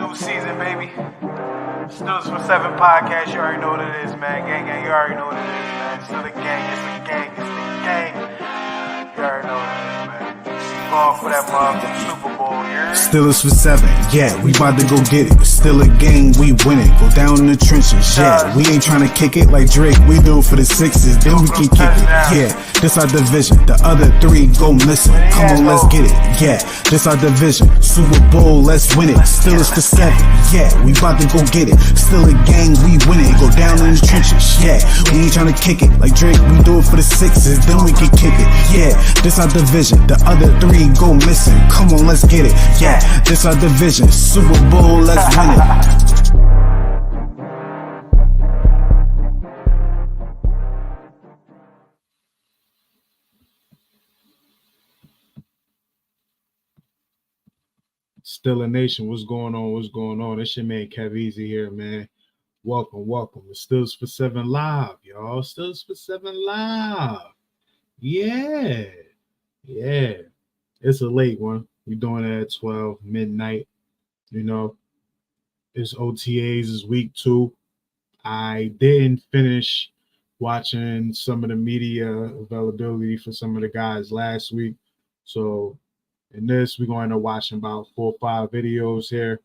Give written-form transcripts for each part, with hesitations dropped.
New season, baby. SteelersFor7 podcast, you already know what it is, man. Gang, you already know what it is, man. Still the gang, it's the gang, it's the gang. You already know what it is, man. Going for that motherfucking Super Bowl, yeah. SteelersFor7, yeah, we about to go get it. Still a game, we win it. Go down in the trenches, yeah. We ain't trying to kick it like Drake, we do it for the Sixers, then we can kick it. Yeah, this our division, the other three go missing. Come on, let's get it. Yeah, this our division, Super Bowl, let's win it. SteelersFor7, yeah, we about to go get it. Still a gang, we win it. Go down in the trenches, yeah. We ain't trying to kick it like Drake, we do it for the Sixers, then we can kick it. Yeah, this our division, the other three go missing. Come on, let's get it. Yeah, this our division, Super Bowl, let's win it. Steeler Nation, what's going on? What's going on? It's your man Kev Easy here, man. Welcome to SteelersFor7 Live, y'all. SteelersFor7 Live. Yeah. It's a late one. We're doing it at 12 midnight. You know, it's OTAs, it's week 2. I didn't finish watching some of the media availability for some of the guys last week. So in this, we're going to watch about 4 or 5 videos here.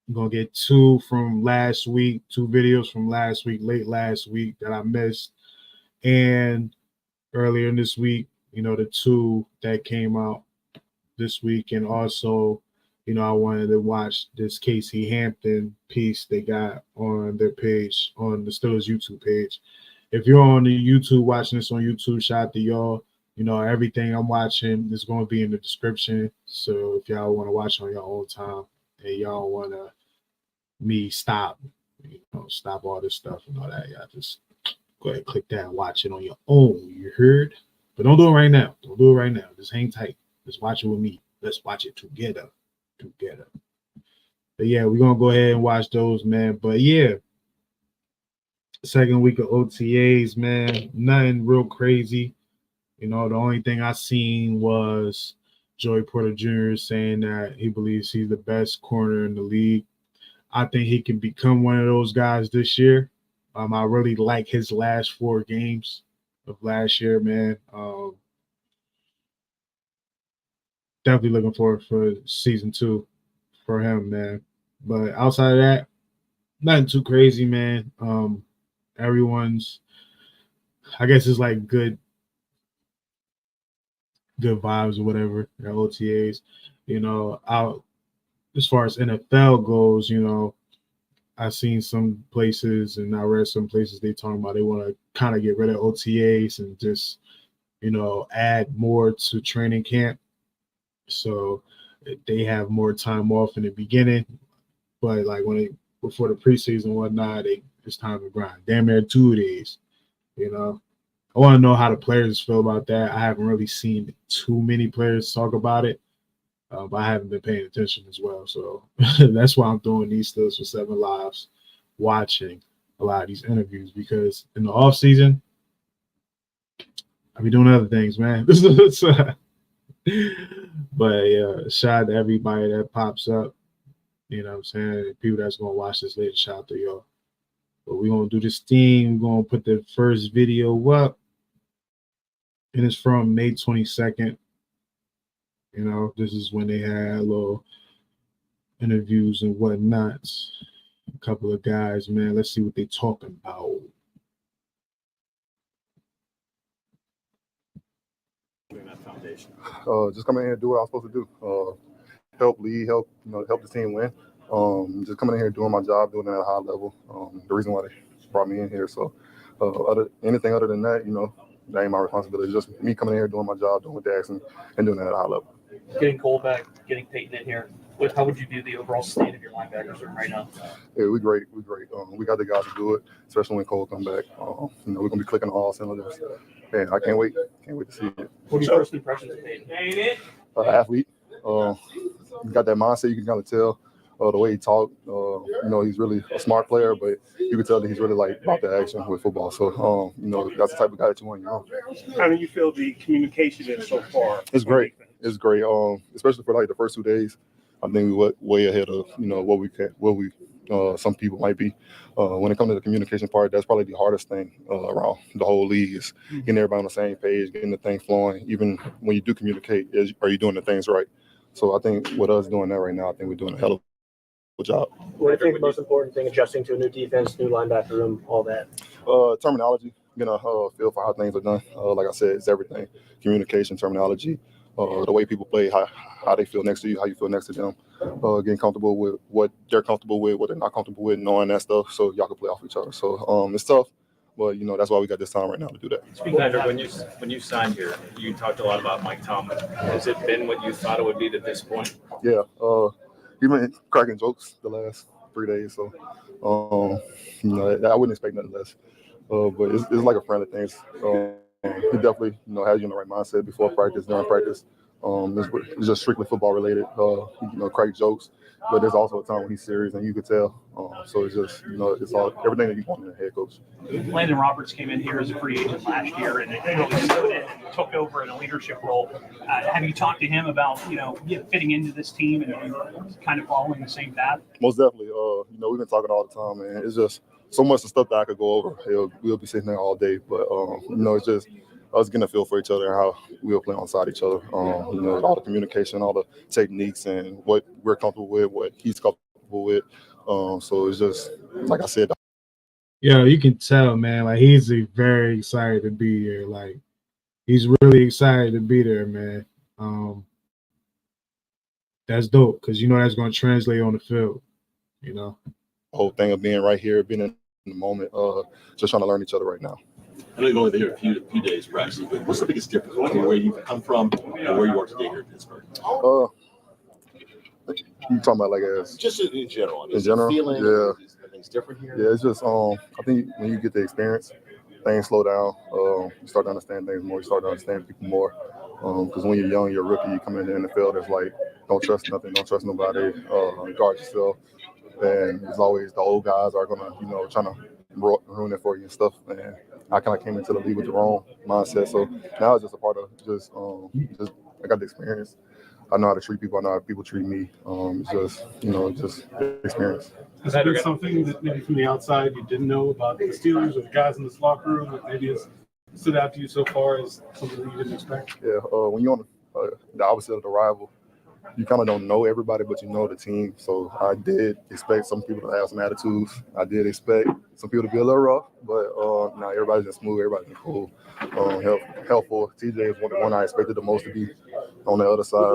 I'm going to get 2 from last week, 2 videos from last week, late last week that I missed. And earlier in this week, you know, the 2 that came out this week. And also, you know, I wanted to watch this Casey Hampton piece they got on their page, on the Steelers YouTube page. If you're on the YouTube, watching this on YouTube, shout out to y'all. You know, everything I'm watching is going to be in the description. So if y'all want to watch on your own time and y'all want to stop all this stuff and all that, y'all just go ahead and click that and watch it on your own. You heard? But don't do it right now. Just hang tight. Just watch it with me. Let's watch it together. But yeah, we're going to go ahead and watch those, man. But yeah, second week of OTAs, man. Nothing real crazy. You know, the only thing I seen was Joey Porter Jr. saying that he believes he's the best corner in the league. I think he can become one of those guys this year. I really like his last 4 games of last year, man. Definitely looking forward for season 2 for him, man. But outside of that, nothing too crazy, man. Everyone's, I guess it's like good vibes or whatever at OTAs. You know, out as far as NFL goes, you know, I've seen some places and I read some places they talking about they want to kind of get rid of OTAs and just, you know, add more to training camp. So they have more time off in the beginning, but like before the preseason and whatnot, it's time to grind. Damn near 2 days, you know. I want to know how the players feel about that. I haven't really seen too many players talk about it, but I haven't been paying attention as well. So that's why I'm doing these SteelersFor7 Lives, watching a lot of these interviews, because in the off season, I be doing other things, man. But yeah, shout out to everybody that pops up. You know what I'm saying? People that's going to watch this later, shout out to y'all. But we're going to do this thing. We're going to put the first video up. And it's from May 22nd. You know, this is when they had little interviews and whatnot. A couple of guys, man. Let's see what they talking about. Just come in here and do what I was supposed to do. Help lead, help the team win. Just coming in here doing my job, doing it at a high level. The reason why they brought me in here. So anything other than that, you know, that ain't my responsibility. Just me coming in here doing my job, doing what they ask, and doing it at a high level. Getting Cole back, getting Peyton in here. How would you view the overall state of your linebackers right now? Yeah, we're great. We got the guys to do it, especially when Cole come back. You know, we're gonna be clicking all cylinders. Man, I can't wait. Can't wait to see it. What are your first impressions of Peyton? Athlete. You got that mindset. You can kind of tell the way he talked. You know, he's really a smart player, but you can tell that he's really like about the action with football. So, you know, that's the type of guy that you want. How do you feel the communication is so far? It's great. It's great. Especially for like the first 2 days. I think we way ahead of what some people might be. When it comes to the communication part, that's probably the hardest thing around the whole league is getting everybody on the same page, getting the thing flowing. Even when you do communicate, are you doing the things right? So I think with us doing that right now, I think we're doing a hell of a job. What do you think the most important thing, adjusting to a new defense, new linebacker room, all that? Terminology, getting a feel for how things are done. Like I said, it's everything. Communication, terminology, the way people play, how they feel next to you, how you feel next to them. Getting comfortable with what they're comfortable with, what they're not comfortable with, knowing that stuff so y'all can play off each other. So it's tough, but that's why we got this time right now to do that. Speaking of, when you signed here, you talked a lot about Mike Tomlin. Has it been what you thought it would be to this point? Yeah, he's been cracking jokes the last 3 days, so I wouldn't expect nothing less. But it's like a friendly thing. He definitely has you in the right mindset before practice, during practice. It's just strictly football related. Crack jokes, but there's also a time when he's serious, and you could tell. So it's just it's all everything that you want in a head coach. Landon Roberts came in here as a free agent last year and really stood in and took over in a leadership role. Have you talked to him about fitting into this team and kind of following the same path? Most definitely. We've been talking all the time, and it's just so much of stuff that I could go over. We'll be sitting there all day, but it's just us getting a feel for each other and how we'll play alongside each other. All the communication, all the techniques, and what we're comfortable with, what he's comfortable with. So it's just like I said. Yeah, you can tell, man. Like he's very excited to be here. Like he's really excited to be there, man. That's dope because that's going to translate on the field. The whole thing of being right here, being in the moment, just trying to learn each other right now. I know you've only been here a few days, practically, but what's the biggest difference between where you've come from and where you are today here in Pittsburgh? You talking about like as just in general? In general, feeling, yeah. Is things different here? Yeah, it's just I think when you get the experience, things slow down. You start to understand things more. You start to understand people more. Because when you're young, you're a rookie. You come in the NFL, there's like don't trust nothing, don't trust nobody. Guard yourself. And it's always the old guys are gonna trying to ruin it for you and stuff. And I kind of came into the league with the wrong mindset. So now it's just a part of just I got the experience. I know how to treat people. I know how people treat me. It's just experience. Has there been something that maybe from the outside you didn't know about the Steelers or the guys in this locker room that maybe has stood out to you so far as something that you didn't expect? Yeah, when you're on the opposite of the rival, you kind of don't know everybody, but you know the team. So I did expect some people to have some attitudes. I did expect some people to be a little rough, but now everybody's been smooth, everybody's been cool, helpful. TJ is one I expected the most to be on the other side.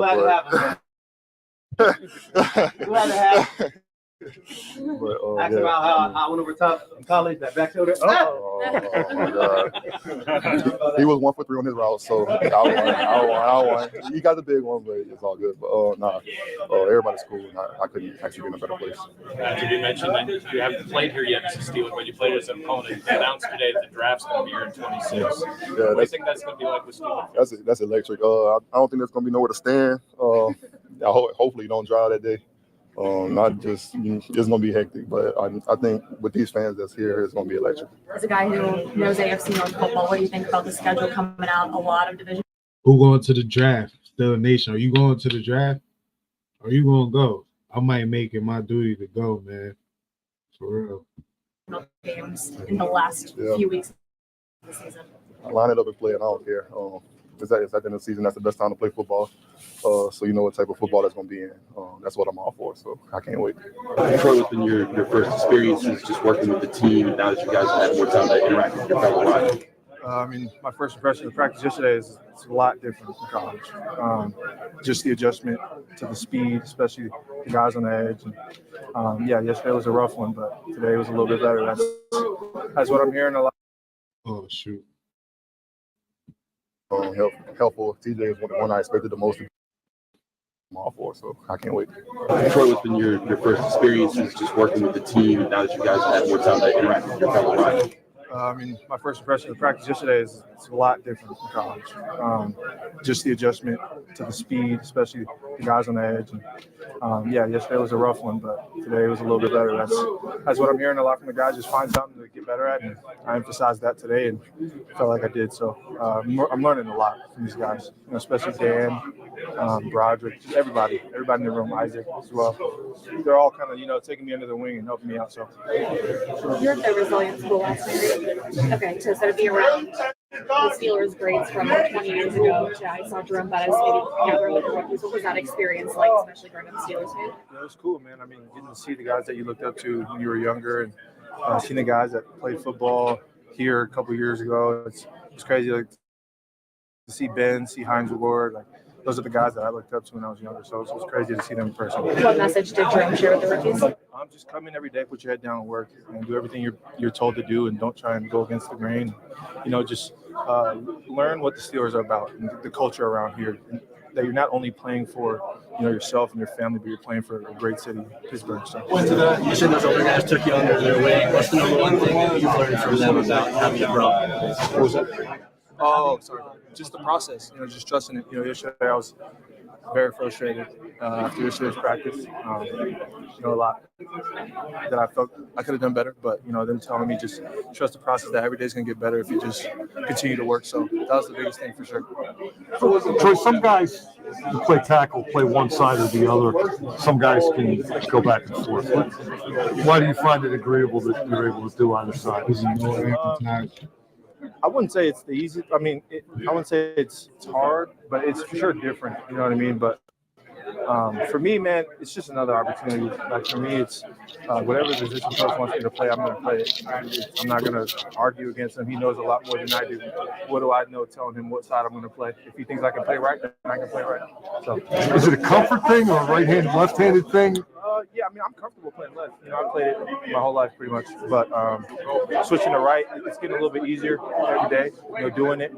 Glad to have him. But, Ask about how I went over top in college, that back shoulder. Oh my God. He was 1 for 3 on his route, so I won. He got the big one, but it's all good. But everybody's cool, and I couldn't actually be in a better place. You mentioned that you haven't played here yet as a Steeler, but you played as an opponent. They announced today that the draft's going to be here in 26. Yeah, what do you think that's going to be like with Steelers? That's electric. I don't think there's going to be nowhere to stand. Hopefully you don't drive that day. Not just it's gonna be hectic, but I think with these fans that's here, it's gonna be electric. As a guy who knows AFC North football, what do you think about the schedule coming out? A lot of division. Who going to the draft? Still a Nation. Are you going to the draft? Are you gonna go? I might make it my duty to go, man. For real. Games in the last few weeks of the season. I line it up and play it. I don't care. It's at the end of the season. That's the best time to play football. So you know what type of football that's going to be in. That's what I'm all for. So I can't wait. Troy, what's been your first experiences just working with the team now that you guys have had more time to interact with your fellow rivals? My first impression of practice yesterday is it's a lot different from college. Just the adjustment to the speed, especially the guys on the edge. And, yesterday was a rough one, but today was a little bit better. That's what I'm hearing a lot. Oh, shoot. Helpful. TJ is one I expected the most. I'm all for, so I can't wait. Troy, what's been your first experiences just working with the team now that you guys have had more time to interact with your fellow rivals? My first impression of practice yesterday is it's a lot different from college. Just the adjustment to the speed, especially the guys on the edge. And, yesterday was a rough one, but today was a little bit better. That's what I'm hearing a lot from the guys. Just find something to get better at, and I emphasized that today and felt like I did. So I'm learning a lot from these guys, especially Dan, Broderick, just everybody in the room, Isaac as well. They're all kind of, taking me under the wing and helping me out. So You're at the resilience school last night. Okay, to sort of be around the Steelers greats from 20 years ago, which I saw Jerome Bettis maybe gathering with the rookies. What was that experience like, especially growing up a Steelers fan? Yeah, it was cool, man. I mean, getting to see the guys that you looked up to when you were younger, and seeing the guys that played football here a couple years ago. It's crazy, like, to see Ben, see Hines Ward, like those are the guys that I looked up to when I was younger. So it was crazy to see them in person. What message did Jerome share with the rookies? Just come in every day, put your head down and work, and do everything you're told to do, and don't try and go against the grain. Just learn what the Steelers are about and the culture around here. And that you're not only playing for yourself and your family, but you're playing for a great city, Pittsburgh. So. You said those older guys took you under their wing. What's the number one thing that you've learned from them about how you grow? What was that? Oh, sorry. Just the process. Just trusting it. Yesterday I was very frustrated after yesterday's practice. A lot that I felt I could have done better, but them telling me just trust the process, that every day's gonna get better if you just continue to work. So that was the biggest thing for sure. Troy, some guys who play tackle play one side or the other. Some guys can go back and forth. Why do you find it agreeable that you're able to do either side? I wouldn't say it's the easiest. I mean, I wouldn't say it's hard, but it's for sure different. You know what I mean? But for me, man, it's just another opportunity. Like for me, it's whatever the position coach wants me to play, I'm going to play it. I'm not going to argue against him. He knows a lot more than I do. What do I know telling him what side I'm going to play? If he thinks I can play right, then I can play right. So, is it a comfort thing or a right-handed, left-handed thing? Yeah, I mean, I'm comfortable playing left. I've played it my whole life pretty much. But switching to right, it's getting a little bit easier every day, doing it.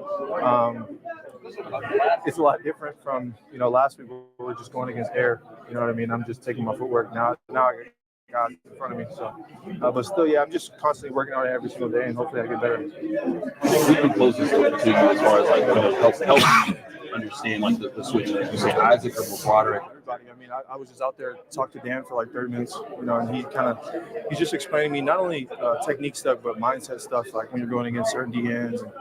It's a lot different from, last week we were just going against air. You know what I mean? I'm just taking my footwork now. Now I got guys in front of me. So, but still, yeah, I'm just constantly working on it every single day, and hopefully I get better. Who closest to you as far as help you understand the switch? You say Isaac or Broderick? Everybody. I mean, I was just out there talking to Dan for like 30 minutes, and he's just explaining to me not only technique stuff but mindset stuff, like when you're going against certain DNs and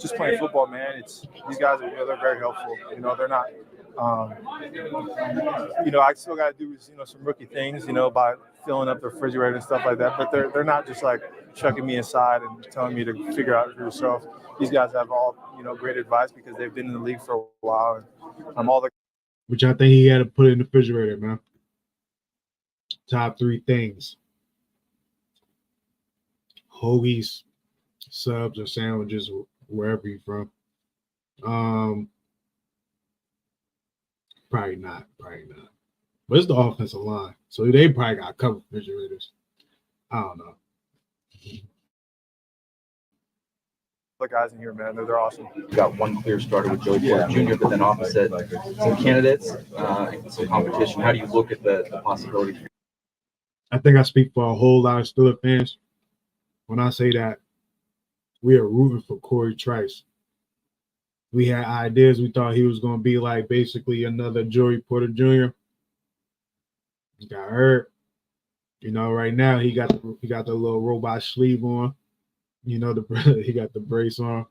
just playing football, man. These guys are they're very helpful. They're not. I still got to do some rookie things, by filling up the refrigerator and stuff like that. But they're not just like chucking me aside and telling me to figure out for yourself. These guys have all great advice because they've been in the league for a while, and all the. Which I think he had to put in the refrigerator, man. Top 3 things: hoagies, subs, or sandwiches, wherever you're from. Probably not. But it's the offensive line, so they probably got a couple refrigerators. I don't know. The guys in here, man, they're awesome. You got one clear starter with Joey Porter Jr., but then opposite some candidates and some competition. How do you look at the possibility? I think I speak for a whole lot of Steelers fans when I say that we are rooting for Corey Trice. We had ideas. We thought he was going to be like basically another Joey Porter Jr. He got hurt. Right now he got the little robot sleeve on. He got the brace on.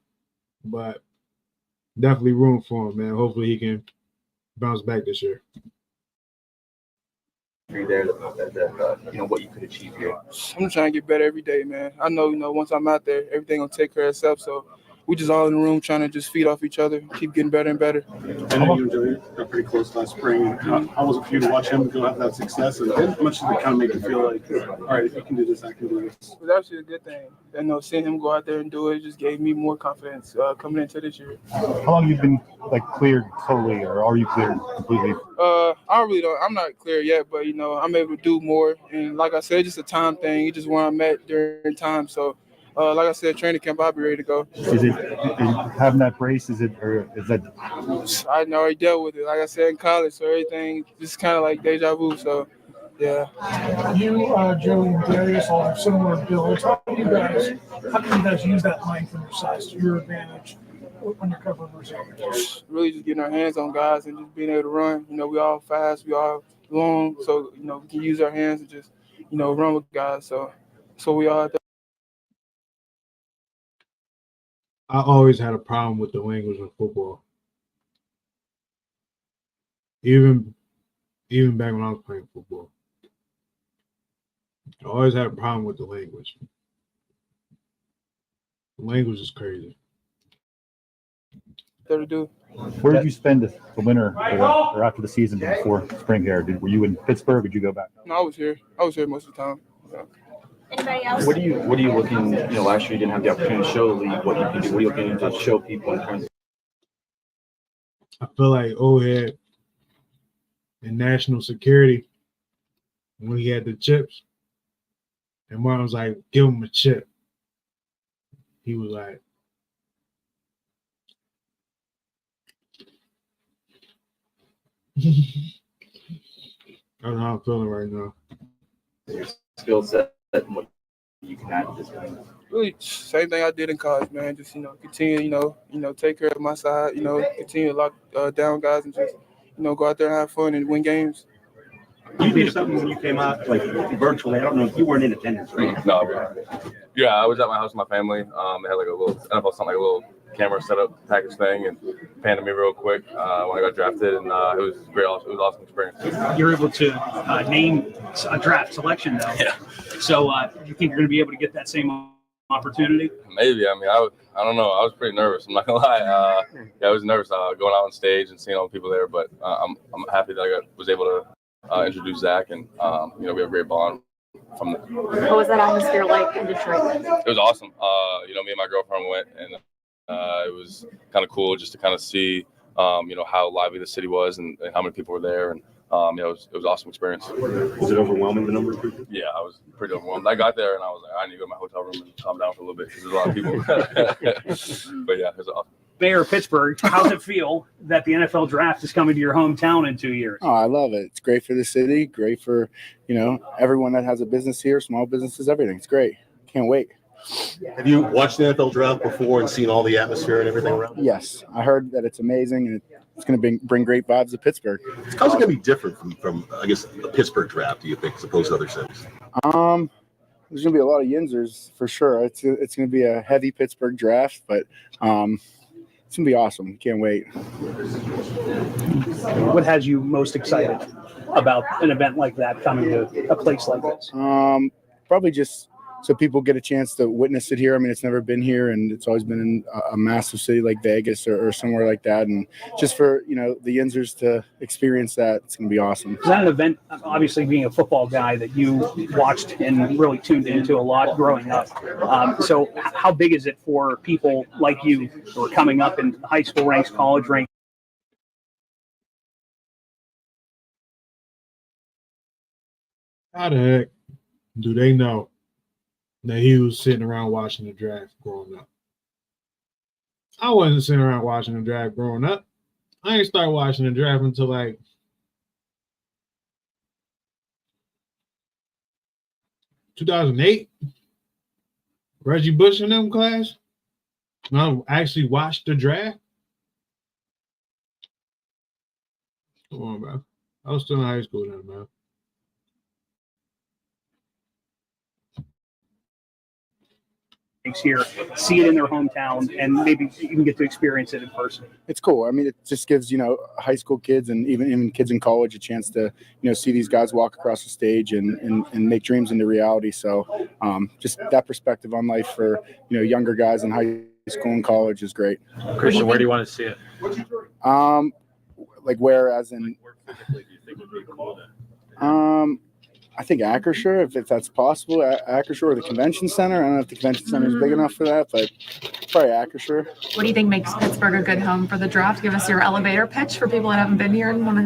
But definitely room for him, man. Hopefully he can bounce back this year. There, what you could achieve here. I'm trying to get better every day, man. I know, once I'm out there, everything will take care of itself. So we just all in the room trying to just feed off each other, keep getting better and better. I know you and Joey got pretty close last spring. How was it for you to watch him go have that success? And how much did it kind of make you feel like, all right, if you can do this, I can do this? It was actually a good thing. Seeing him go out there and do it just gave me more confidence coming into this year. How long have you been cleared totally, or are you cleared completely? I'm not clear yet, but I'm able to do more. And like I said, just a time thing. It's just where I'm at during time. So. Like I said, training camp, I'll be ready to go. Is it having that brace? Is that? I already dealt with it. Like I said, in college, so everything just kind of like deja vu. So, yeah. You, Joey, and Darius all have similar builds. How can you guys use that length and your size to your advantage when you're covering versus? Really, just getting our hands on guys and just being able to run. We all fast, we all long, so we can use our hands and just run with guys. So we all have to. I always had a problem with the language in football. Even back when I was playing football, I always had a problem with the language. The language is crazy. There to do. Where did you spend the winter or after the season before spring here? Were you in Pittsburgh? Or did you go back? No, I was here. I was here most of the time. Yeah. Anybody else? What are you looking? Last year you didn't have the opportunity to show the league what you can do. What are you looking to show people in terms of? I feel like O-Head in national security when he had the chips, and Martin was like, "Give him a chip." He was like, I don't know how I'm feeling right now. Your skill set and what you can add to this game. Really, same thing I did in college, man. Just continue, take care of my side. Continue to lock down guys and just, go out there and have fun and win games. You did something when you came out, like virtually. I don't know if you weren't in attendance, right? No, yeah, I was at my house with my family. They had like a little NFL something, like a little camera setup package thing, and panned me real quick when I got drafted, and it was great. It was an awesome experience. You're able to name a draft selection though. Yeah. So do you think you're going to be able to get that same opportunity? Maybe. I mean, I don't know. I was pretty nervous. I'm not gonna lie. I was nervous going out on stage and seeing all the people there, but I'm happy that I was able to introduce Zach, and we have a great bond from there. What was that atmosphere like in Detroit? It was awesome. Me and my girlfriend went, and it was kind of cool just to kind of see, how lively the city was and how many people were there, and it was an awesome experience. Was it overwhelming, the number of people? Yeah, I was pretty overwhelmed. I got there and I was like, I need to go to my hotel room and calm down for a little bit because there's a lot of people. But yeah, it was awesome. Mayor of Pittsburgh, how's it feel that the NFL draft is coming to your hometown in 2 years? Oh, I love it. It's great for the city, great for, everyone that has a business here, small businesses, everything. It's great. Can't wait. Have you watched the NFL draft before and seen all the atmosphere and everything around? Yes, I heard that it's amazing and it's going to bring great vibes to Pittsburgh. How's it going to be different from I guess, the Pittsburgh draft, do you think, as opposed to other cities? There's going to be a lot of Yinzers for sure. It's going to be a heavy Pittsburgh draft, but it's going to be awesome. Can't wait. What has you most excited about an event like that coming to a place like this? Probably just so people get a chance to witness it here. I mean, it's never been here, and it's always been in a massive city like Vegas or somewhere like that. And just for, the Yinzers to experience that, it's going to be awesome. Is that an event, obviously being a football guy, that you watched and really tuned into a lot growing up? So how big is it for people like you who are coming up in high school ranks, college ranks? How the heck do they know that he was sitting around watching the draft growing up? I wasn't sitting around watching the draft growing up. I ain't started watching the draft until like 2008. Reggie Bush in them class. I actually watched the draft. Come on, bro. I was still in high school then, man. Here, see it in their hometown, and maybe even get to experience it in person. It's cool. I mean, it just gives high school kids and even kids in college a chance to see these guys walk across the stage and make dreams into reality. So just that perspective on life for younger guys in high school and college is great. Christian, where do you want to see it? Like where, as in? Where physically do you think would be cool then? I think Acrisure, if that's possible. Acrisure or the convention center. I don't know if the convention center is big enough for that, but probably Acrisure. What do you think makes Pittsburgh a good home for the draft? Give us your elevator pitch for people that haven't been here and want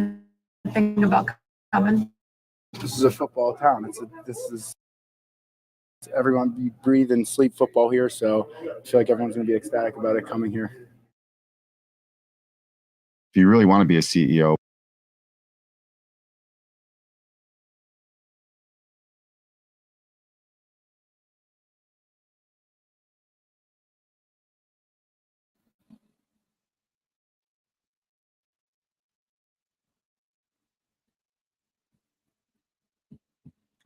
to think about coming. This is a football town. Everyone, you breathe and sleep football here, so I feel like everyone's going to be ecstatic about it coming here. If you really want to be a CEO,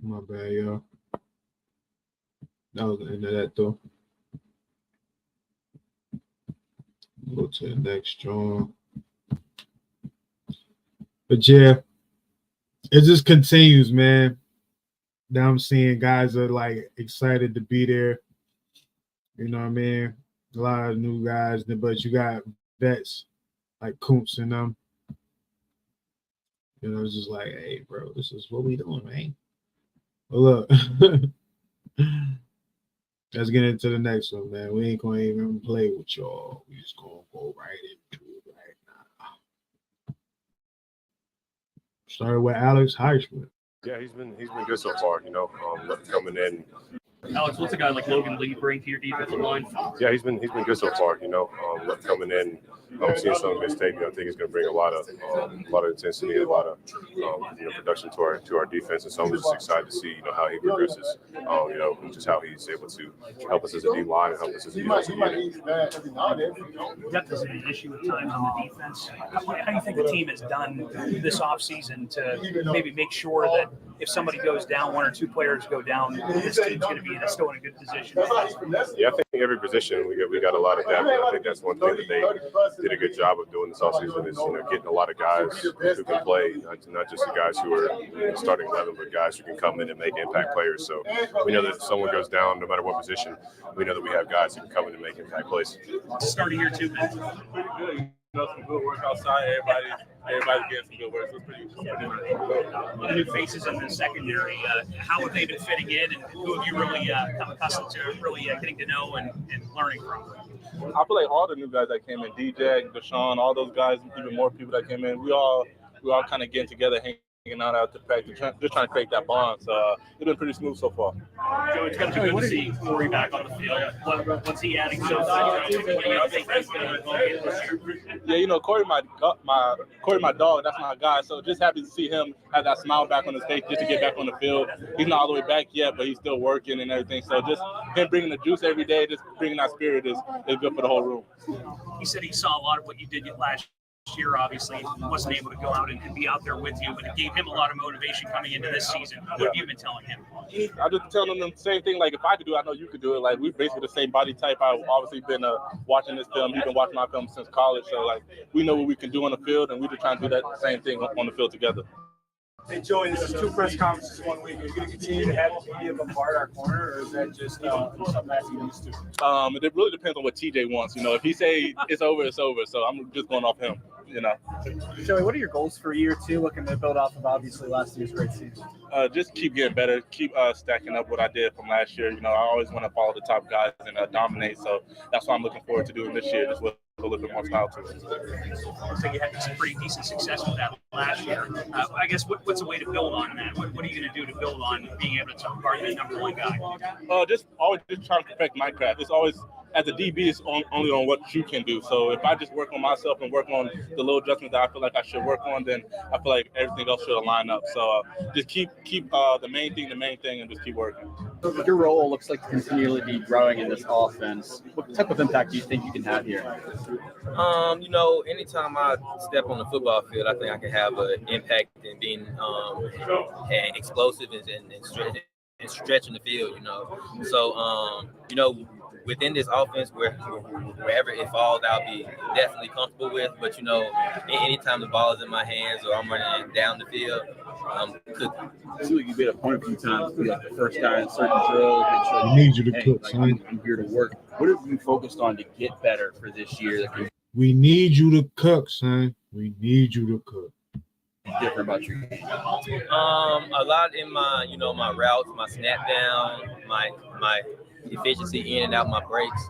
My bad, y'all. That was the end of that, though. Go to the next drawing. But yeah, it just continues, man. Now I'm seeing guys are like excited to be there. You know what I mean? A lot of new guys, but you got vets like Kuntz and them. You know, it's just like, hey, bro, this is what we doing, man. But look, let's get into the next one, man. We ain't gonna even play with y'all. We just gonna go right into it right now. Started with Alex Heisman. Yeah, he's been good so far. You know, coming in. Alex, what's a guy like Logan Lee bring to your defensive line? Yeah, he's been good so far. You know, coming in, seeing some of his tape. I think he's going to bring a lot of intensity, a lot of production to our defense. And so I'm just excited to see how he progresses. Just how he's able to help us as a D line and help us as a defensive unit. Depth is an issue at times on the defense. How do you think the team has done this offseason to maybe make sure that if somebody goes down, one or two players go down, this team's going to be still in a good position? Yeah, I think every position we got a lot of depth. And I think that's one thing that they did a good job of doing this offseason is getting a lot of guys who can play, not just the guys who are starting 11, but guys who can come in and make impact players. So we know that if someone goes down, no matter what position, we know that we have guys who can come in and make impact plays. Start of year 2, man. Pretty good. Some good work outside. Everybody's getting some good work. So it's pretty New faces in the secondary. How have they been fitting in, and who have you really come accustomed to really getting to know and learning from? I feel like all the new guys that came in, DJ, Deshaun, all those guys, even more people that came in, we all kind of getting together, hanging out after practice, just trying to create that bond. So it's been pretty smooth so far. Joe, it's going to be good to see Corey back on the field. What's he adding to the what do you think he's going to get this year? Yeah, Corey, my dog, that's my guy. So just happy to see him have that smile back on his face just to get back on the field. He's not all the way back yet, but he's still working and everything. So just him bringing the juice every day, just bringing that spirit is good for the whole room. He said he saw a lot of what you did last year. Obviously, he wasn't able to go out and be out there with you, but it gave him a lot of motivation coming into this season. What have you been telling him? I just telling them the same thing. Like, if I could do it, I know you could do it. Like, we're basically the same body type. I've obviously been watching this film. You've been watching my film since college. So, like, we know what we can do on the field, and we're just trying to do that same thing on the field together. Hey, Joey, this is 2 press conferences 1 week. Are you going to continue to have the media bombard our corner, or is that just something that's used to? It really depends on what TJ wants. If he say it's over, it's over. So I'm just going off him. Joey, what are your goals for year 2? Looking to build off of obviously last year's great season. Just keep getting better. Keep stacking up what I did from last year. I always want to follow the top guys and dominate. So that's what I'm looking forward to doing this year. Just with a little bit more style to it. So you had some pretty decent success with that last year. I guess what's a way to build on that? What are you going to do to build on being able to guard the number 1 guy? Just always just trying to perfect my craft. It's always, as a DB, it's only on what you can do. So if I just work on myself and work on the little adjustments that I feel like I should work on, then I feel like everything else should align up. So just keep the main thing, and just keep working. Your role looks like to continually be growing in this offense. What type of impact do you think you can have here? Anytime I step on the football field, I think I can have an impact in being and explosive and stretching the field. So within this offense, wherever it falls, I'll be definitely comfortable with. But anytime the ball is in my hands or I'm running down the field, cooking. I feel like you've been a point a few times to be like the first guy in certain drills. We need you to cook, son. I'm here to work. What have you focused on to get better for this year? We need you to cook, son. We need you to cook. Different about your game? A lot in my, my routes, my snap down, my efficiency in and out my breaks.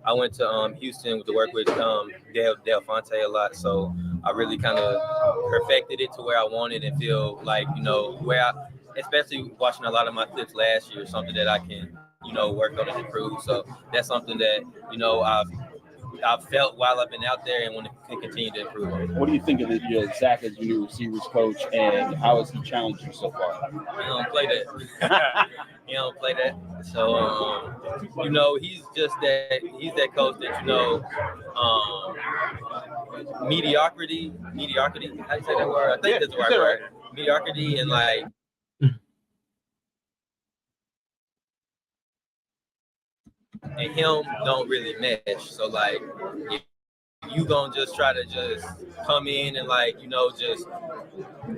I went to Houston to work with Del Fonte a lot, so I really kind of perfected it to where I wanted and feel like, especially watching a lot of my clips last year, something that I can, work on and improve. So that's something that, I've felt while I've been out there and want to continue to improve on. What do you think of Zach as your new receivers coach, and how has he challenged you so far? He don't play that. He don't play that. So, he's just that. He's that coach that mediocrity. How do you say that word? I think that's the right word. Mediocrity and and him don't really mesh. So if you gonna just try to just come in and like, you know, just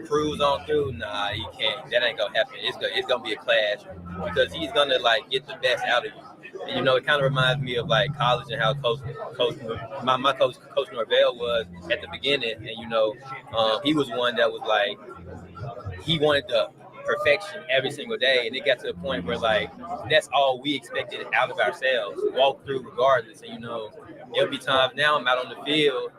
cruise on through. Nah, you can't. That ain't gonna happen. It's gonna be a clash because he's gonna like get the best out of you. And, you know, it kind of reminds me of like college and how my coach, Coach Norvell, was at the beginning. And you know, he was one that was like he wanted the perfection every single day, and it got to the point where like that's all we expected out of ourselves, walk through regardless. And you know, there'll be times now I'm out on the field,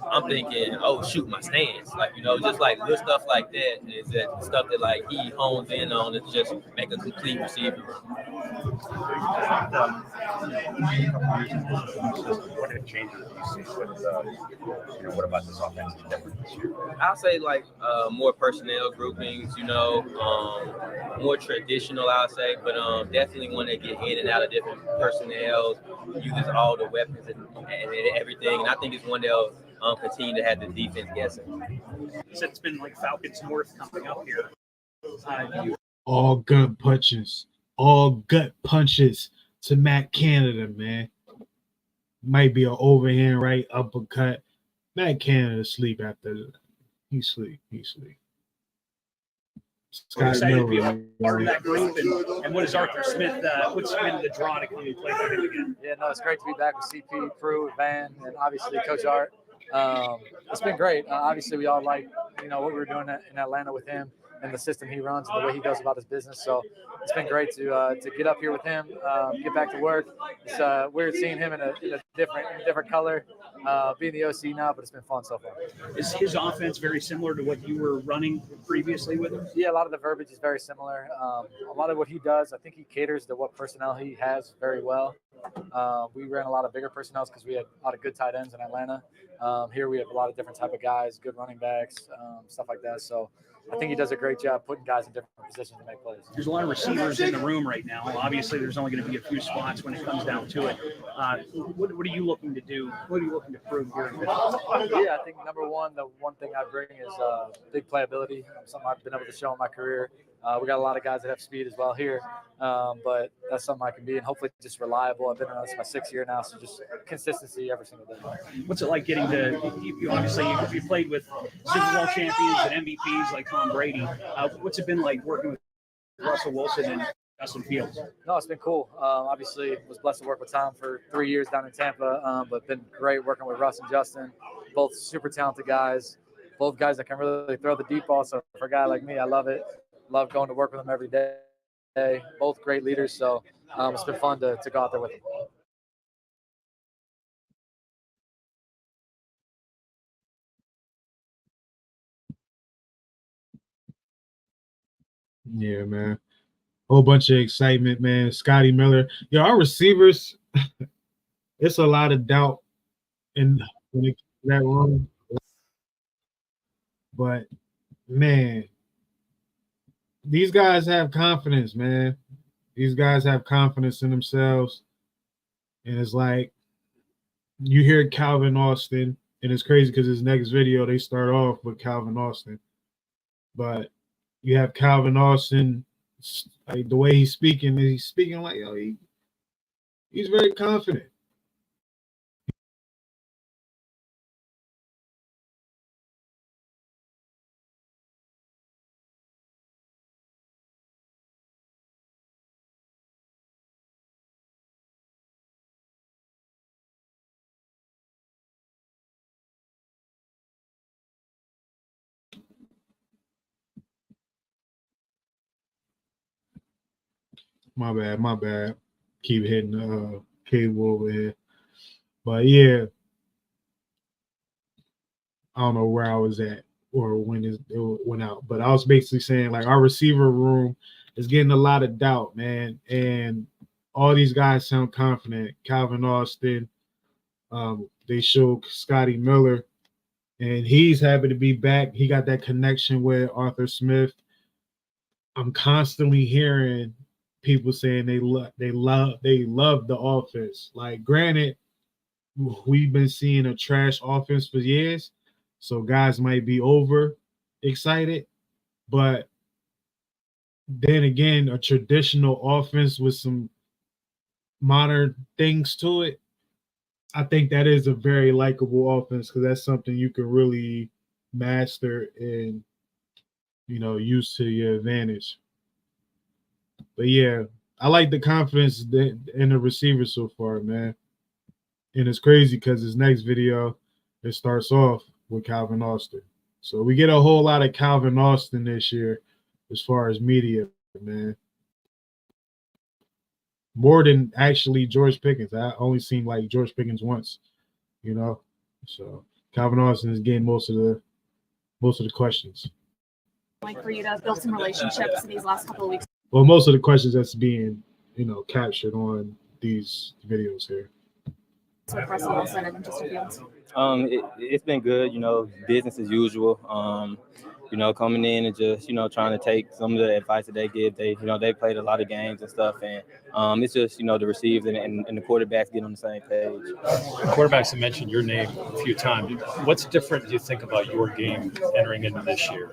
I'm thinking, oh shoot, my stance, like, you know, just like little stuff like that is that stuff that like he hones in on to just make a complete receiver. What have changes you see with, what about this offense is different this year? I'll say like more personnel groupings, you know, more traditional, I'll say, but definitely when they get in and out of different personnel, uses all the weapons and everything. And I think it's one they'll continue to have the defense guessing. So it's been like Falcons North coming up here. All gut punches. All gut punches to Matt Canada, man. Might be an overhand right uppercut. Matt Canada sleep after that. He sleep. We're excited to be a part of that group. And what is Arthur Smith? What's been the draw to come and play for him again? Yeah, no, it's great to be back with CP, Crew, Van, and obviously Coach Art. It's been great. Obviously, we all like, what we were doing in Atlanta with him and the system he runs and the way he goes about his business. So it's been great to get up here with him, get back to work. It's weird seeing him in a different color, being the OC now, but it's been fun so far. Is his offense very similar to what you were running previously with him? Yeah, a lot of the verbiage is very similar. A lot of what he does, I think he caters to what personnel he has very well. We ran a lot of bigger personnel because we had a lot of good tight ends in Atlanta. Here we have a lot of different type of guys, good running backs, stuff like that. So I think he does a great job putting guys in different positions to make plays. There's a lot of receivers in the room right now. Obviously, there's only going to be a few spots when it comes down to it. What are you looking to do? What are you looking to prove here? Yeah, I think number one, the one thing I bring is big playability. Something I've been able to show in my career. We got a lot of guys that have speed as well here, but that's something I can be, and hopefully just reliable. I've been around this my 6th year now, so just consistency every single day. What's it like getting to? You played with Super Bowl champions and MVPs like Tom Brady. What's it been like working with Russell Wilson and Justin Fields? No, it's been cool. Obviously, was blessed to work with Tom for 3 years down in Tampa, but been great working with Russ and Justin, both super talented guys, both guys that can really throw the deep ball. So for a guy like me, I love it. Love going to work with them every day. Both great leaders, so it's been fun to go out there with them. Yeah, man. Whole bunch of excitement, man. Scotty Miller. Yo, our receivers, it's a lot of doubt in when it comes to that room. But man, these guys have confidence, man. These guys have confidence in themselves. And it's like you hear Calvin Austin, and it's crazy because his next video, they start off with Calvin Austin. But you have Calvin Austin, like the way he's speaking like, yo, he's very confident. My bad. Keep hitting the cable over here. But yeah, I don't know where I was at or when it went out. But I was basically saying, like, our receiver room is getting a lot of doubt, man. And all these guys sound confident. Calvin Austin, they show Scotty Miller, and he's happy to be back. He got that connection with Arthur Smith. I'm constantly hearing people saying they love the offense. Like, granted, we've been seeing a trash offense for years, so guys might be over excited, but then again, a traditional offense with some modern things to it, I think that is a very likable offense because that's something you can really master and, use to your advantage. But yeah, I like the confidence in the receivers so far, man. And it's crazy because this next video, it starts off with Calvin Austin. So we get a whole lot of Calvin Austin this year as far as media, man. More than actually George Pickens. I only seen like George Pickens once, So Calvin Austin is getting most of the questions. Like for you to build some relationships in these last couple of weeks? Well, most of the questions that's being, captured on these videos here. With Russell Wilson and Justin Fields. It's been good, business as usual. Coming in and just, trying to take some of the advice that they give. They played a lot of games and stuff, and it's just, the receivers and the quarterbacks get on the same page. The quarterbacks have mentioned your name a few times. What's different do you think about your game entering into this year?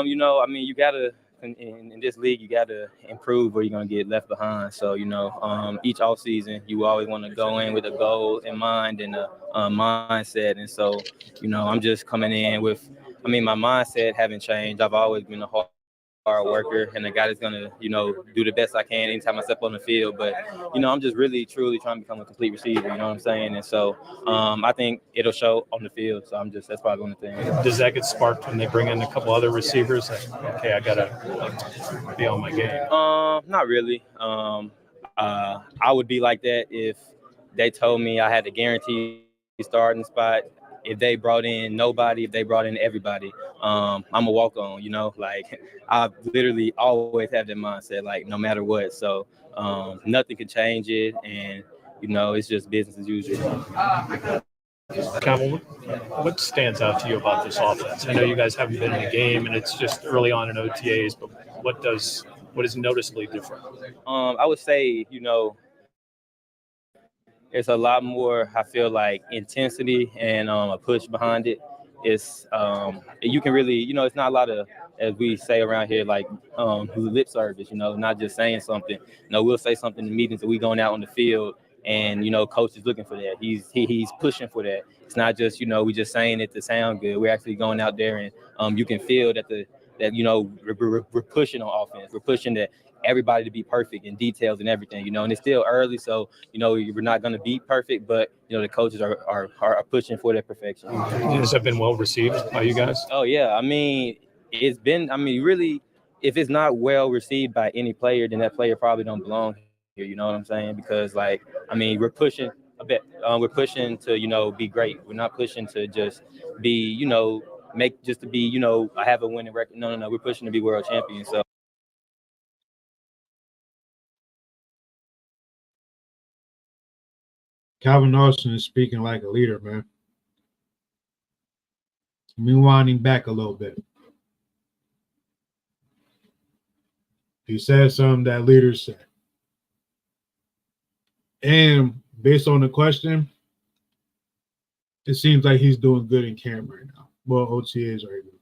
You gotta. In this league, you got to improve or you're going to get left behind. So, each offseason, you always want to go in with a goal in mind and a mindset. And so, I'm just coming in with, my mindset haven't changed. I've always been a hard worker and a guy that's going to, do the best I can anytime I step on the field. But, I'm just really, truly trying to become a complete receiver, you know what I'm saying? And so I think it'll show on the field. So that's probably one of the things. Does that get sparked when they bring in a couple other receivers? Like, okay, I got to be on my game. Not really. I would be like that if they told me I had a guaranteed starting spot. If they brought in nobody, if they brought in everybody, I'm a walk-on, like I literally always have that mindset, like no matter what. So nothing can change it. And, it's just business as usual. Campbell, what stands out to you about this offense? I know you guys haven't been in the game and it's just early on in OTAs, but what is noticeably different? I would say, it's a lot more, I feel like, intensity and a push behind it. It's you can really, it's not a lot of, as we say around here, like lip service, not just saying something. We'll say something in meetings that we going out on the field and, coach is looking for that. He's pushing for that. It's not just, we just saying it to sound good. We're actually going out there and you can feel that we're pushing on offense. We're pushing that everybody to be perfect in details and everything, and it's still early, so we're not going to be perfect, but the coaches are pushing for that perfection. Has that been well received by you guys? Oh yeah, it's been, really, if it's not well received by any player, then that player probably don't belong here. You know what I'm saying? Because we're pushing a bit. We're pushing to be great. We're not pushing to just be I have a winning record. No. We're pushing to be world champions. So. Calvin Austin is speaking like a leader, man. Me winding back a little bit. He said something that leaders say. And based on the question, it seems like he's doing good in camp right now. Well, OTAs right now.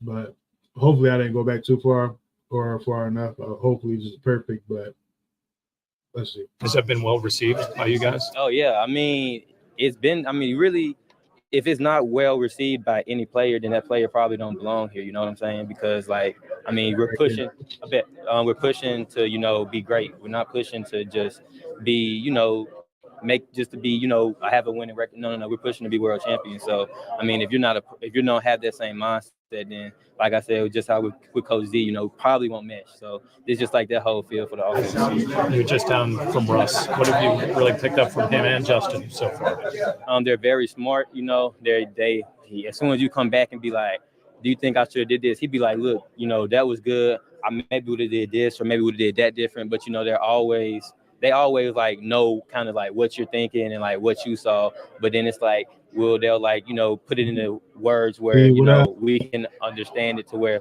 But hopefully I didn't go back too far or far enough. Hopefully this is perfect, but let's see. Has that been well received by you guys? Oh yeah, it's been. Really, if it's not well received by any player, then that player probably don't belong here. You know what I'm saying? Because we're pushing a bit. We're pushing to be great. We're not pushing to just be I have a winning record. No. We're pushing to be world champions. So if you don't have that same mindset, then like I said, just how with Coach Z, probably won't mesh. So it's just like that whole feel for the offense. You're just down from Russ. What have you really picked up from him and Justin so far? They're very smart. As soon as you come back and be like, do you think I should have did this? He'd be like, look, that was good. I maybe would have did this or maybe would have did that different. But they always know kind of what you're thinking and what you saw. But then it's they'll put it into words where we can understand it to where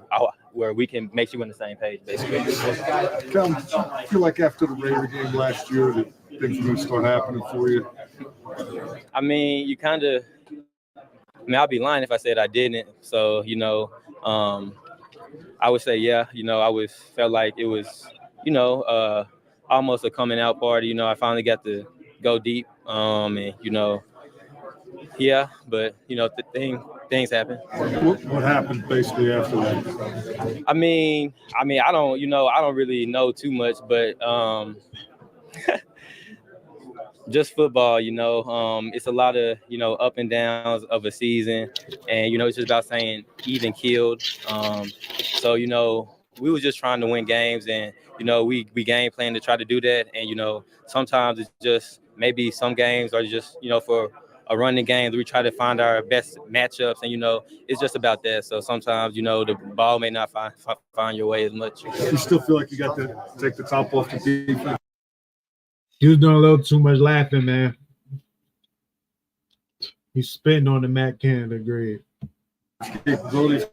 we can make sure we're on the same page, basically. Cal, I feel like after the Raider game last year that things are going to start happening for you. You kind of. I'd be lying if I said I didn't. So I would say yeah. I felt like it was almost a coming out party. You know, I finally got to go deep, and you know, yeah. But you know, things happen. What happened basically after that? I mean, I don't really know too much, but just football, you know, it's a lot of, you know, up and downs of a season, and you know, it's just about saying even keeled. So you know, we was just trying to win games, and you know, we game plan to try to do that, and you know, sometimes it's just maybe some games are just, you know, for a running game we try to find our best matchups, and you know, it's just about that. So sometimes, you know, the ball may not find your way as much. You still feel like you got to take the top off the defense? He was doing a little too much laughing, man. He's spitting on the Matt Canada grade. I always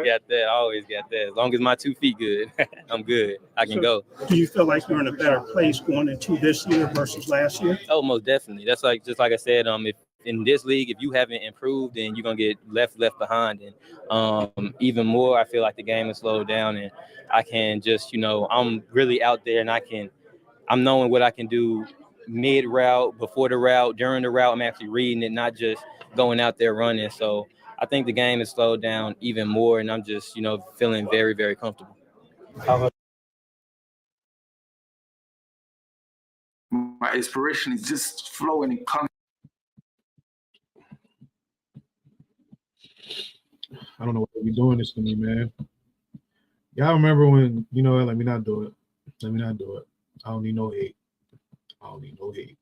got that. As long as my 2 feet good, I'm good. I can go. Do you feel like you're in a better place going into this year versus last year? Oh, most definitely. That's just like I said. If in this league, if you haven't improved, then you're gonna get left behind. And even more, I feel like the game has slowed down, and I can just, you know, I'm really out there, and I'm knowing what I can do mid route, before the route, during the route. I'm actually reading it, not just going out there running. So I think the game has slowed down even more, and I'm just, you know, feeling very, very comfortable. My inspiration is just flowing and coming. I don't know why you're doing this to me, man. Y'all remember when, you know, let me not do it. Let me not do it. I don't need no hate. I don't need no hate.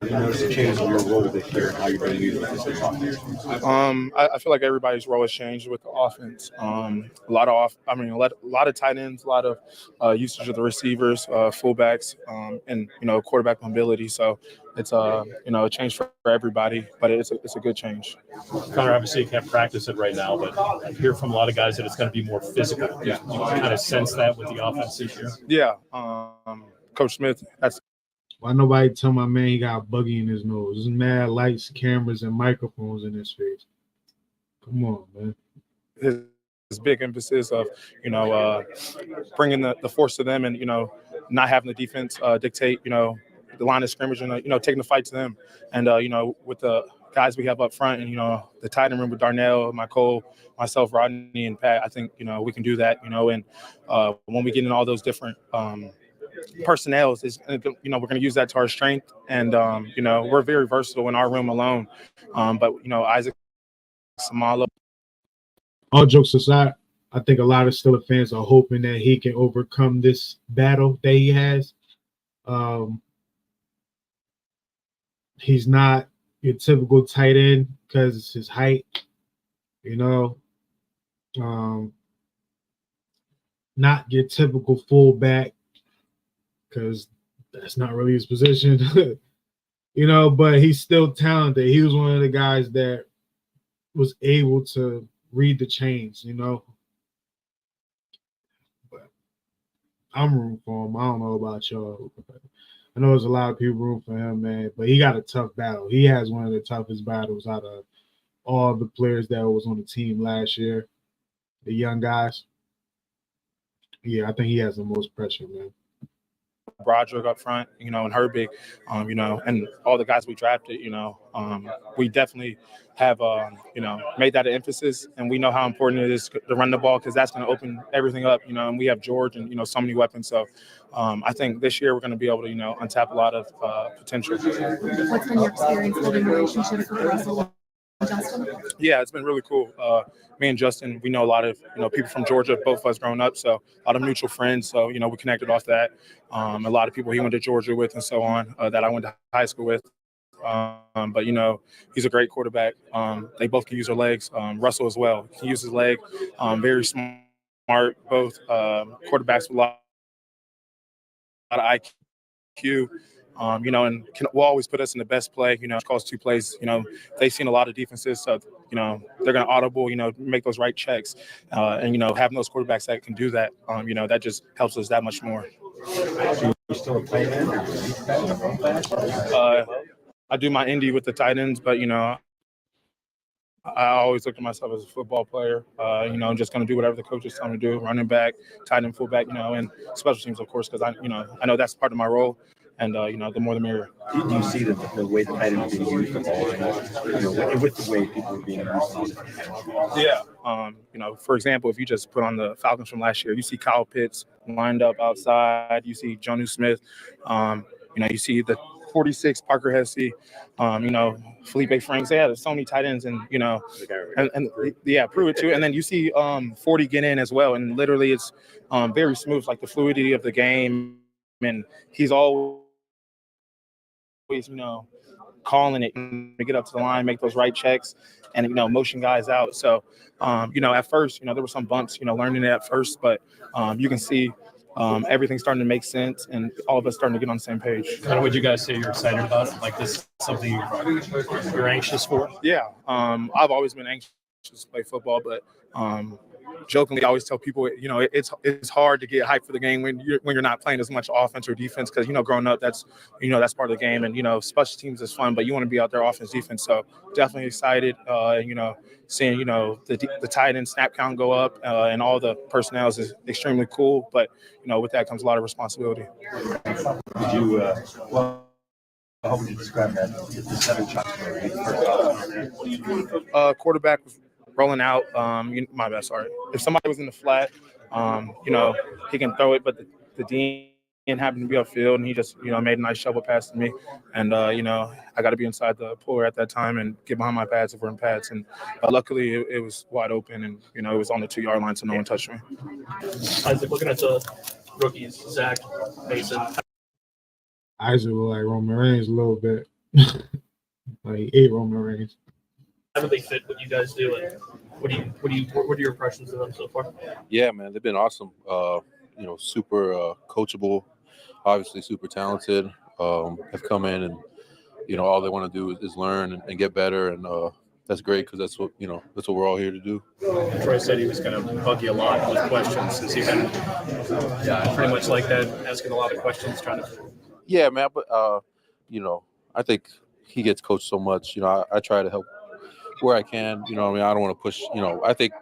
You notice a change in your role this year, how you're going to use this offense? I feel like everybody's role has changed with the offense. A lot of tight ends, a lot of usage of the receivers, fullbacks, and you know, quarterback mobility. So it's you know, a change for everybody, but it's a good change. Connor, obviously you can't practice it right now, but I hear from a lot of guys that it's going to be more physical. You kind of sense that with the offense this year. Yeah, Coach Smith. Why nobody tell my man he got a buggy in his nose? There's mad lights, cameras, and microphones in his face. Come on, man. His big emphasis of, you know, bringing the force to them, and you know, not having the defense dictate, you know, the line of scrimmage, and you know, taking the fight to them. And you know, with the guys we have up front, and you know, the tight end room with Darnell, Michael, myself, Rodney, and Pat, I think, you know, we can do that. You know, and when we get in all those different personnels, is, you know, we're going to use that to our strength. And you know, we're very versatile in our room alone. But you know, Isaac Samala. All jokes aside, I think a lot of Steelers fans are hoping that he can overcome this battle that he has. He's not your typical tight end because it's his height, you know. Not your typical fullback because that's not really his position, you know, but he's still talented. He was one of the guys that was able to read the chains, you know. But I'm rooting for him. I don't know about y'all. I know there's a lot of people rooting for him, man, but he got a tough battle. He has one of the toughest battles out of all the players that was on the team last year, the young guys. Yeah, I think he has the most pressure, man. Broderick up front, you know, and Herbig, you know, and all the guys we drafted, you know, we definitely have, you know, made that an emphasis, and we know how important it is to run the ball because that's going to open everything up, you know, and we have George and, you know, so many weapons. So I think this year we're going to be able to, you know, untap a lot of potential. What's been your experience building relationships with Russell and Justin? Yeah, it's been really cool. Me and Justin, we know a lot of, you know, people from Georgia, both of us growing up, so a lot of mutual friends. So, you know, we connected off that. A lot of people he went to Georgia with and so on that I went to high school with. But, you know, he's a great quarterback. They both can use their legs. Russell as well. He can use his leg. Very smart, both quarterbacks with a lot of IQ. You know, and will always put us in the best play. You know, calls 2 plays. You know, they've seen a lot of defenses, so you know they're going to audible. You know, make those right checks, and you know, having those quarterbacks that can do that. You know, that just helps us that much more. I do my indie with the tight ends, but you know, I always look at myself as a football player. I'm just going to do whatever the coaches tell me to do, running back, tight end, fullback, and special teams, of course, because I know that's part of my role. And, the more the merrier. Do you see that the way the tight end is being used with the way people are being used? Yeah. For example, if you just put on the Falcons from last year, you see Kyle Pitts lined up outside. You see Jonnu Smith. You see the 46 Parker Hesse, Felipe Franks. Yeah, there's so many tight ends, and prove it too. And then you see 40 get in as well, and literally it's very smooth, like the fluidity of the game, and he's always calling it to get up to the line, make those right checks, and motion guys out. So at first there were some bumps, learning it at first, but you can see everything's starting to make sense, and all of us starting to get on the same page. And would you guys say you're excited about it? Like this is something you're anxious for? Yeah, I've always been anxious to play football, but jokingly, I always tell people, it's hard to get hyped for the game when you're not playing as much offense or defense, because growing up, that's part of the game, and special teams is fun, but you want to be out there offense, defense. So definitely excited, seeing the tight end snap count go up, and all the personnel is extremely cool, but with that comes a lot of responsibility. Did you how would you describe that? The 7 shots. Quarterback was rolling out. My bad, sorry. If somebody was in the flat, he can throw it, but the dean happened to be upfield, and he just, made a nice shovel pass to me. And, I got to be inside the puller at that time and get behind my pads if we're in pads. And luckily, it was wide open, and, it was on the 2-yard line, so no one touched me. Isaac, looking at the rookies, Zach, Mason. Isaac look like Roman Reigns a little bit. Like he ate Roman Reigns. How do they fit what you guys do, and what are your impressions of them so far? Yeah, man, they've been awesome. Super coachable, obviously super talented. Have come in and all they want to do is learn and get better, and that's great because that's what we're all here to do. Troy said he was going to bug you a lot with questions. Has he been pretty much like that, asking a lot of questions, trying to? Yeah, man, but I think he gets coached so much. I try to help where I can. I don't want to push. I think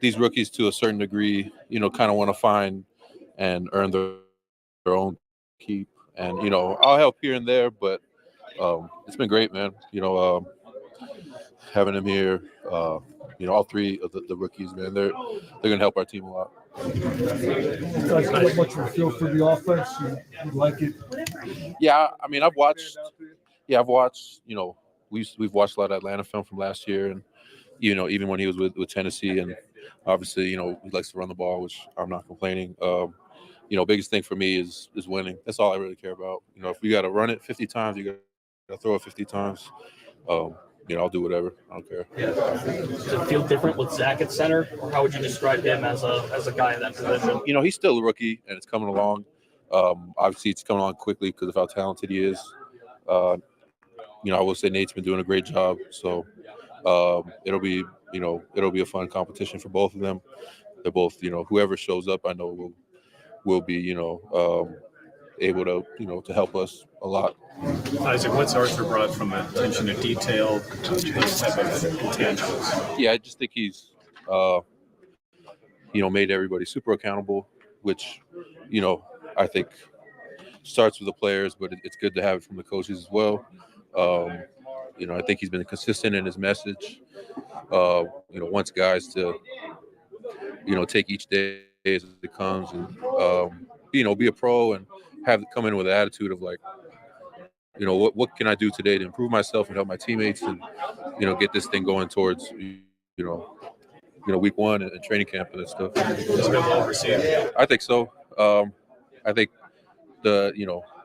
these rookies, to a certain degree, kind of want to find and earn their own keep. And I'll help here and there, but it's been great, man. Having him here, all 3 of the rookies, man, they're gonna help our team a lot. Guys, how much you feel for the offense? You like it? Yeah, I mean, I've watched. We've watched a lot of Atlanta film from last year, and even when he was with Tennessee, and obviously he likes to run the ball, which I'm not complaining. Biggest thing for me is winning. That's all I really care about. If we got to run it 50 times, you got to throw it 50 times. I'll do whatever. I don't care. Yeah. Does it feel different with Zach at center, or how would you describe him as a guy in that position? He's still a rookie, and it's coming along. Obviously, it's coming along quickly because of how talented he is. I will say Nate's been doing a great job. So it'll be a fun competition for both of them. They're both, whoever shows up, I know will be, able to help us a lot. Isaac, what's Arthur brought from attention to detail to these type of intangibles? Yeah, I just think he's, made everybody super accountable, which, I think starts with the players, but it's good to have it from the coaches as well. I think he's been consistent in his message. Wants guys to, take each day as it comes, and be a pro and come in with an attitude of like, what can I do today to improve myself and help my teammates, and get this thing going towards week 1 and training camp and that stuff. It's been well received. I think so. I think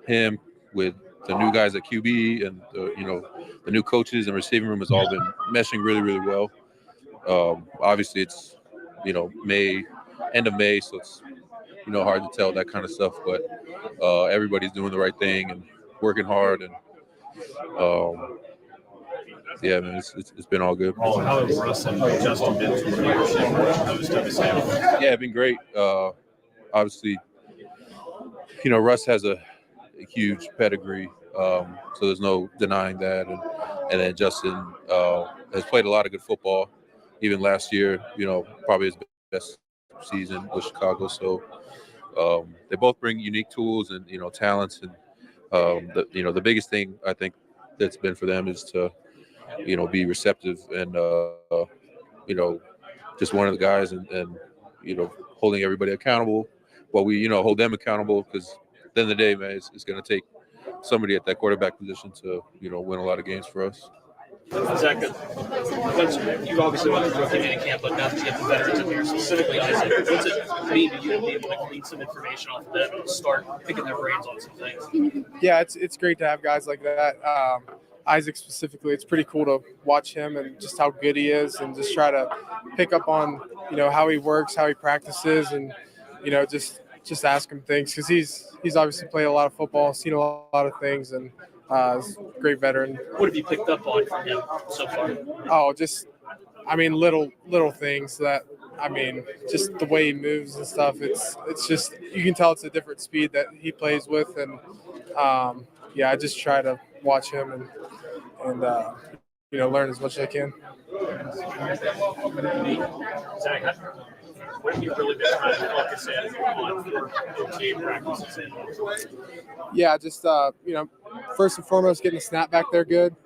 him with the new guys at QB and the new coaches and receiving room has all been meshing really, really well. Obviously it's end of May, so it's hard to tell that kind of stuff, but everybody's doing the right thing and working hard, and yeah, man, it's been all good. How have Russ and Justin been through leadership, those type of things? Yeah, it's been great. Obviously, Russ has a huge pedigree, so there's no denying that, And then Justin has played a lot of good football, even last year. Probably his best season with Chicago. So they both bring unique tools and talents. And the biggest thing I think that's been for them is to be receptive and just one of the guys and holding everybody accountable while we hold them accountable, because at the end of the day, man, it's going to take somebody at that quarterback position to win a lot of games for us. Zach, you obviously went through rookie mini camp, but now that you get the veterans in here, specifically Isaac, what's it mean to you to be able to glean some information off of them and start picking their brains on some things? Yeah, it's great to have guys like that. Isaac specifically, it's pretty cool to watch him and just how good he is, and just try to pick up on how he works, how he practices, and just ask him things, because he's obviously played a lot of football, seen a lot of things, and he's a great veteran. What have you picked up on from him so far? Oh, just little things that just the way he moves and stuff. It's just, you can tell it's a different speed that he plays with, and I just try to watch him and learn as much as I can. Zach, what have you really been trying to focus in on for OTA practices? Yeah, just first and foremost, getting the snap back there good,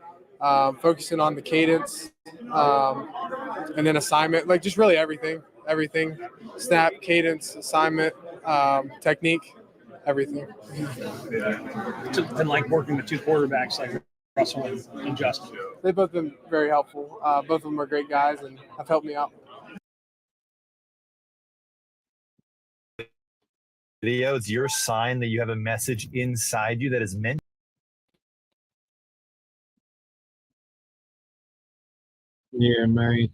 focusing on the cadence, and then assignment, like just really everything, snap, cadence, assignment, technique, everything. And like working with two quarterbacks like Russell and Justin. They've both been very helpful. Both of them are great guys and have helped me out. Video, it's your sign that you have a message inside you that is meant. Yeah, man.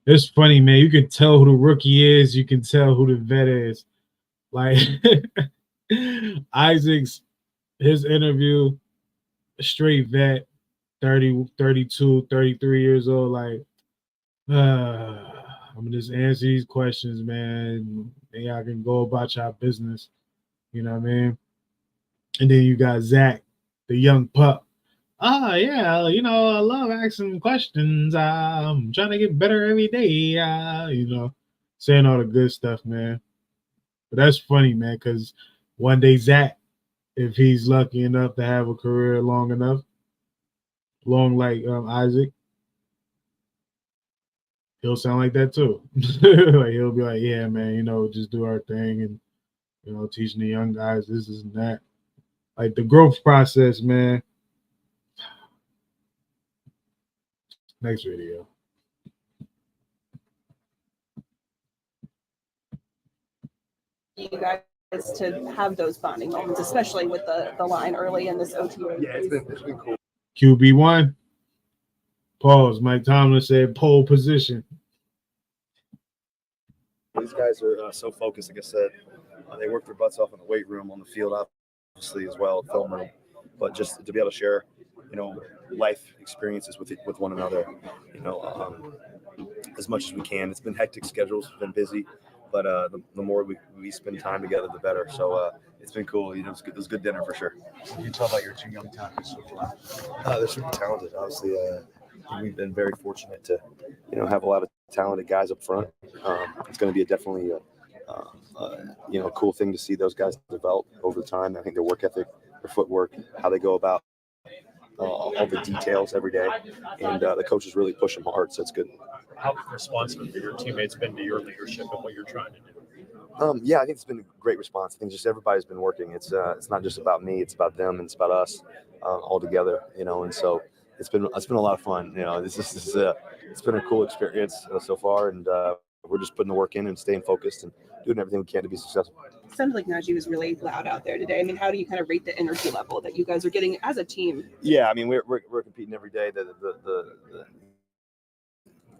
It's funny, man. You can tell who the rookie is. You can tell who the vet is. Like Isaac's, his interview, straight vet, 30, 32, 33 years old. Like, I'm gonna just answer these questions, man. And y'all can go about your business. You know what I mean? And then you got Zach, the young pup. Yeah, I love asking questions. I'm trying to get better every day. Saying all the good stuff, man. But that's funny, man, because one day Zach, if he's lucky enough to have a career long like Isaac, he'll sound like that too. Like he'll be like, yeah, man, just do our thing and teaching the young guys this and that. Like the growth process, man. Next video. You guys to have those bonding moments, especially with the line early in this OTA. Yeah, it's been cool. QB1. Pause. Mike Tomlin said pole position. These guys are so focused. Like I said, they work their butts off in the weight room, on the field, obviously as well, film room. But just to be able to share, life experiences with one another, as much as we can. It's been hectic schedules, it's been busy, but the more we spend time together, the better. So it's been cool. It was good dinner for sure. You can tell about your two young talents so far. They're super talented. Obviously, we've been very fortunate to, have a lot of talented guys up front. It's going to be definitely a cool thing to see those guys develop over time. I think their work ethic, their footwork, how they go about all the details every day, and the coaches really push them hard, so it's good. How responsive have your teammates been to your leadership and what you're trying to do? I think it's been a great response. I think just everybody's been working. It's not just about me; it's about them, and it's about us all together. And so it's been a lot of fun. It's been a cool experience so far, and we're just putting the work in and staying focused and doing everything we can to be successful. It sounded like Najee was really loud out there today. I mean, how do you kind of rate the energy level that you guys are getting as a team? Yeah, I mean, we're competing every day. The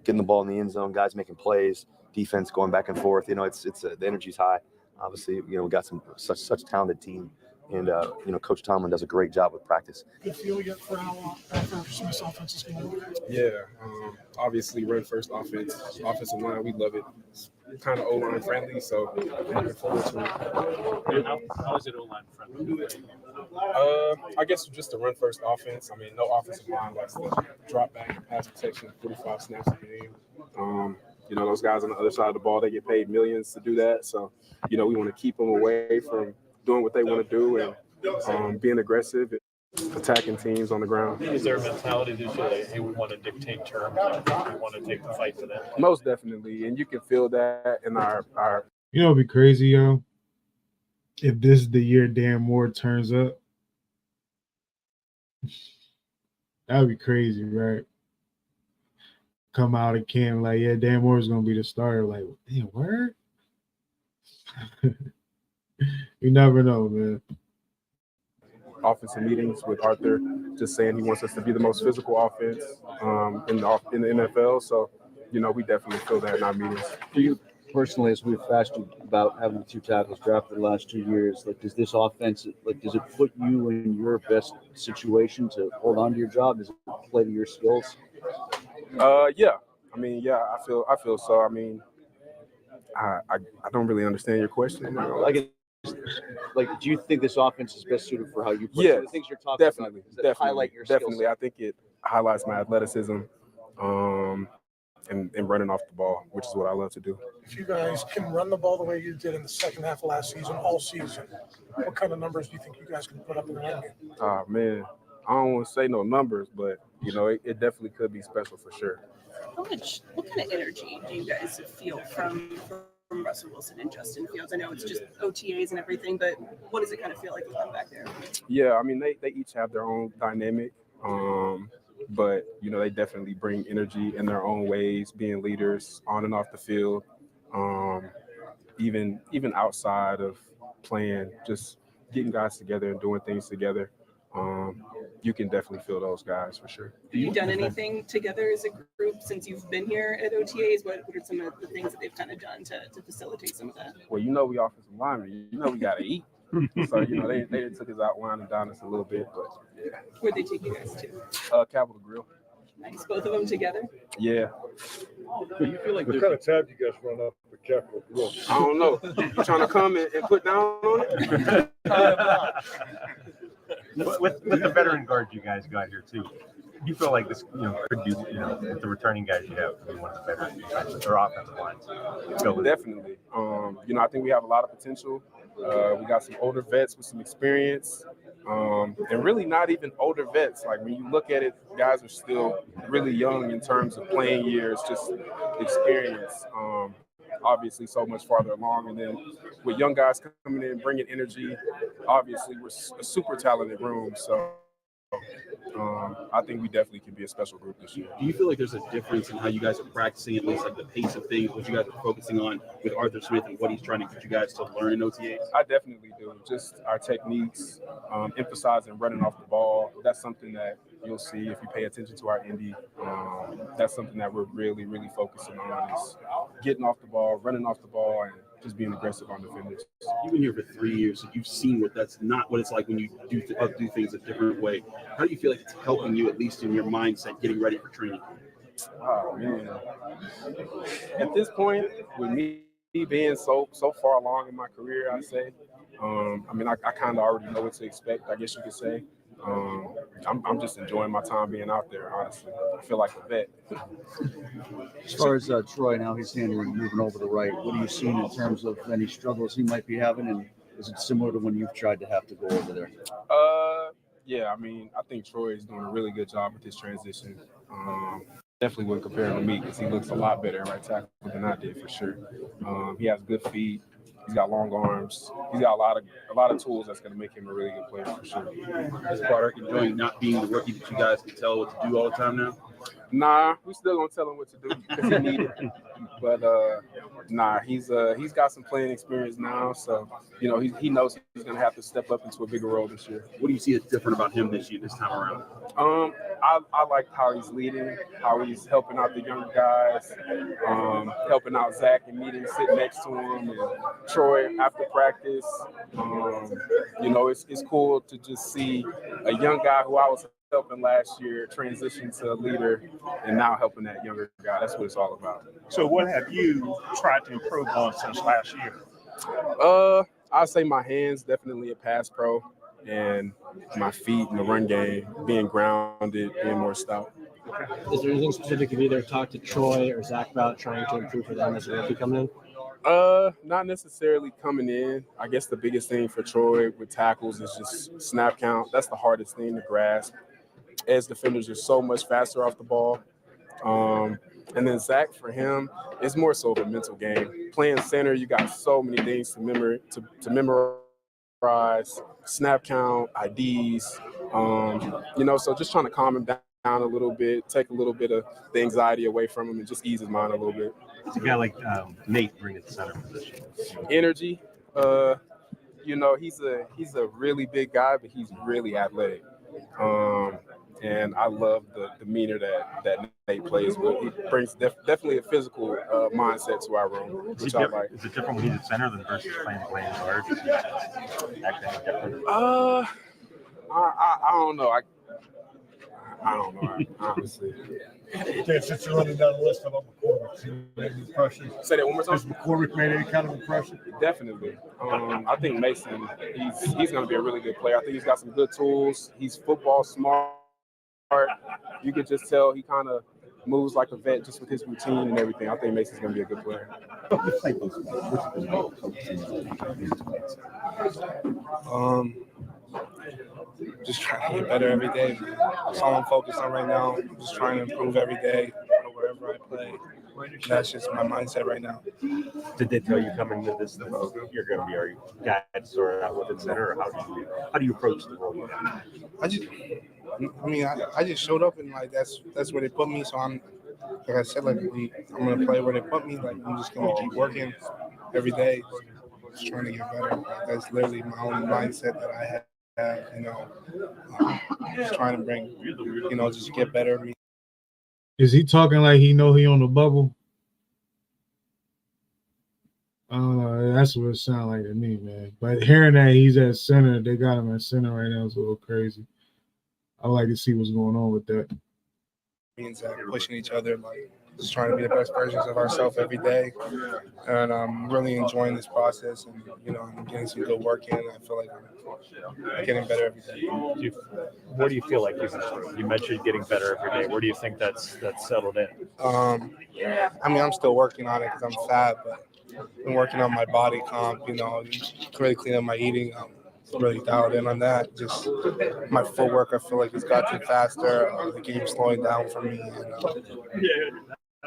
getting the ball in the end zone, guys making plays, defense going back and forth. The energy's high. Obviously, we got such talented team, And Coach Tomlin does a great job with practice. Good feel yet for how Smith's offense is going to look? Yeah, obviously run first offense, offensive line, we love it. It's kind of O-line friendly, so I'm looking forward to it. How is it O-line friendly? I guess just the run first offense. I mean, no offensive line likes to drop back and pass protection 45 snaps a game. Those guys on the other side of the ball, they get paid millions to do that. So, we want to keep them away from doing what they want to do and being aggressive and attacking teams on the ground. Is there a mentality this year that, hey, we want to dictate terms, we want to take the fight to them? Most definitely, and you can feel that in our. You know, it'd be crazy, yo. If this is the year Dan Moore turns up, that would be crazy, right? Come out of camp like, yeah, Dan Moore is gonna be the starter. Like, damn, word? You never know, man. Offensive meetings with Arthur, just saying he wants us to be the most physical offense in the NFL. So, we definitely feel that in our meetings. Do you personally, as we've asked you about having the 2 tackles drafted the last 2 years, does this offense, does it put you in your best situation to hold on to your job? Does it play to your skills? Yeah. I mean, yeah, I feel so. I mean, I don't really understand your question. Do you think this offense is best suited for how you play? Yeah, So the things you're talking about, does that highlight your definitely. skill set? I think it highlights my athleticism and running off the ball, which is what I love to do. If you guys can run the ball the way you did in the second half of last season, all season, what kind of numbers do you think you guys can put up in the run game? Oh, man. I don't want to say no numbers, but, it definitely could be special for sure. What kind of energy do you guys feel from Russell Wilson and Justin Fields? I know it's just OTAs and everything, but what does it kind of feel like with them back there? Yeah, I mean, they each have their own dynamic, but, they definitely bring energy in their own ways, being leaders on and off the field, even outside of playing, just getting guys together and doing things together. You can definitely feel those guys for sure. Have you done anything together as a group since you've been here at OTAs? What are some of the things that they've kind of done to facilitate some of that? Well, we offensive linemen, we got to eat. So, they took us out, winding down us a little bit, but yeah. Where'd they take you guys to? Capitol Grill. Nice. Both of them together? Yeah. Do you feel like what kind of tab do you guys run up the Capitol Grill? I don't know. You trying to come and put down on it? With the veteran guard you guys got here too, do you feel like this, could be, with the returning guys you have, could be one of the better defensive or offensive lines? Definitely. I think we have a lot of potential. We got some older vets with some experience, and really not even older vets. Like when you look at it, guys are still really young in terms of playing years, just experience. Obviously so much farther along, and then with young guys coming in bringing energy, obviously we're a super talented room, so I think we definitely can be a special group this year. Do you feel like there's a difference in how you guys are practicing, at least like the pace of things, what you guys are focusing on with Arthur Smith and what he's trying to get you guys to learn in OTAs? I definitely do. Just our techniques, emphasizing running off the ball. That's something that you'll see if you pay attention to our Indy. That's something that we're really, really focusing on is getting off the ball, running off the ball, and just being aggressive on defenders. You've been here for 3 years, so you've seen that's not what it's like when you do things a different way. How do you feel like it's helping you, at least in your mindset, getting ready for training? Oh, man. At this point, with me being so far along in my career, I say, I kind of already know what to expect, I guess you could say. I'm just enjoying my time being out there, honestly. I feel like a vet. As far as Troy, now he's handling moving over the right, what are you seeing in terms of any struggles he might be having, and is it similar to when you've tried to have to go over there? Yeah, I think Troy is doing a really good job with his transition. Definitely wouldn't compare him to me because he looks a lot better at right tackle than I did for sure. He has good feet. He's got long arms. He's got a lot of tools that's going to make him a really good player for sure. Is Potter enjoying not being the rookie that you guys can tell what to do all the time now? Nah, we still gonna tell him what to do because he need it. But nah, he's got some playing experience now, so you know he knows he's gonna have to step up into a bigger role this year. What do you see as different about him this time around? I like how he's leading, how he's helping out the younger guys, helping out Zach and meeting, sitting next to him, and Troy after practice. You know, it's cool to just see a young guy who I was helping last year transition to a leader and now helping that younger guy. That's what it's all about. So what have you tried to improve on since last year? I'd say my hands, definitely a pass pro, and my feet in the run game, being grounded, being more stout. Is there anything specific you've either talked to Troy or Zach about trying to improve for them as a rookie coming in? Not necessarily coming in. I guess the biggest thing for Troy with tackles is just snap count. That's the hardest thing to grasp, as defenders are so much faster off the ball. And then Zach, for him, it's more so of a mental game. Playing center, you got so many things to memorize, snap count, IDs. You know, so just trying to calm him down a little bit, take a little bit of the anxiety away from him, and just ease his mind a little bit. What's a guy like Nate bring at the center position? Energy. You know, he's a really big guy, but he's really athletic. And I love the demeanor that Nate plays with. He brings definitely a physical mindset to our room, which I like. Is it different when he's at center than versus playing guard? Is he acting different? I don't know. I don't know, honestly. Since you're running down the list of McCormick, made any impression? Say that one more time. Has McCormick made any kind of impression? Definitely. I think Mason, he's going to be a really good player. I think he's got some good tools. He's football smart. You could just tell he kind of moves like a vet just with his routine and everything. I think Mason's going to be a good player. Just trying to get better every day. That's all I'm focused on right now. Just trying to improve every day wherever I play. That's just my mindset right now. Did they tell you coming into this about you're going to be our guy to sort it out with the center, or how do you approach the role you have? I just showed up and like that's where they put me. So I'm like I said, I'm gonna play where they put me. Like I'm just gonna keep working every day, just trying to get better. Like, that's literally my own mindset that I have. You know, just trying to bring, you know, just get better. Is he talking like he know he on the bubble? That's what it sounds like to me, man. But hearing that he's at center, they got him at center right now, is a little crazy. I like to see what's going on with that. Me and Zach pushing each other, like just trying to be the best versions of ourselves every day, and I'm really enjoying this process. And you know, I'm getting some good work in. I feel like I'm getting better every day. Where do you feel like you mentioned getting better every day? Where do you think that's settled in? I mean, I'm still working on it because I'm fat, but I've been working on my body comp. You know, really clean up my eating. Really dialed in on that. Just my footwork, I feel like it's gotten faster. The game's slowing down for me.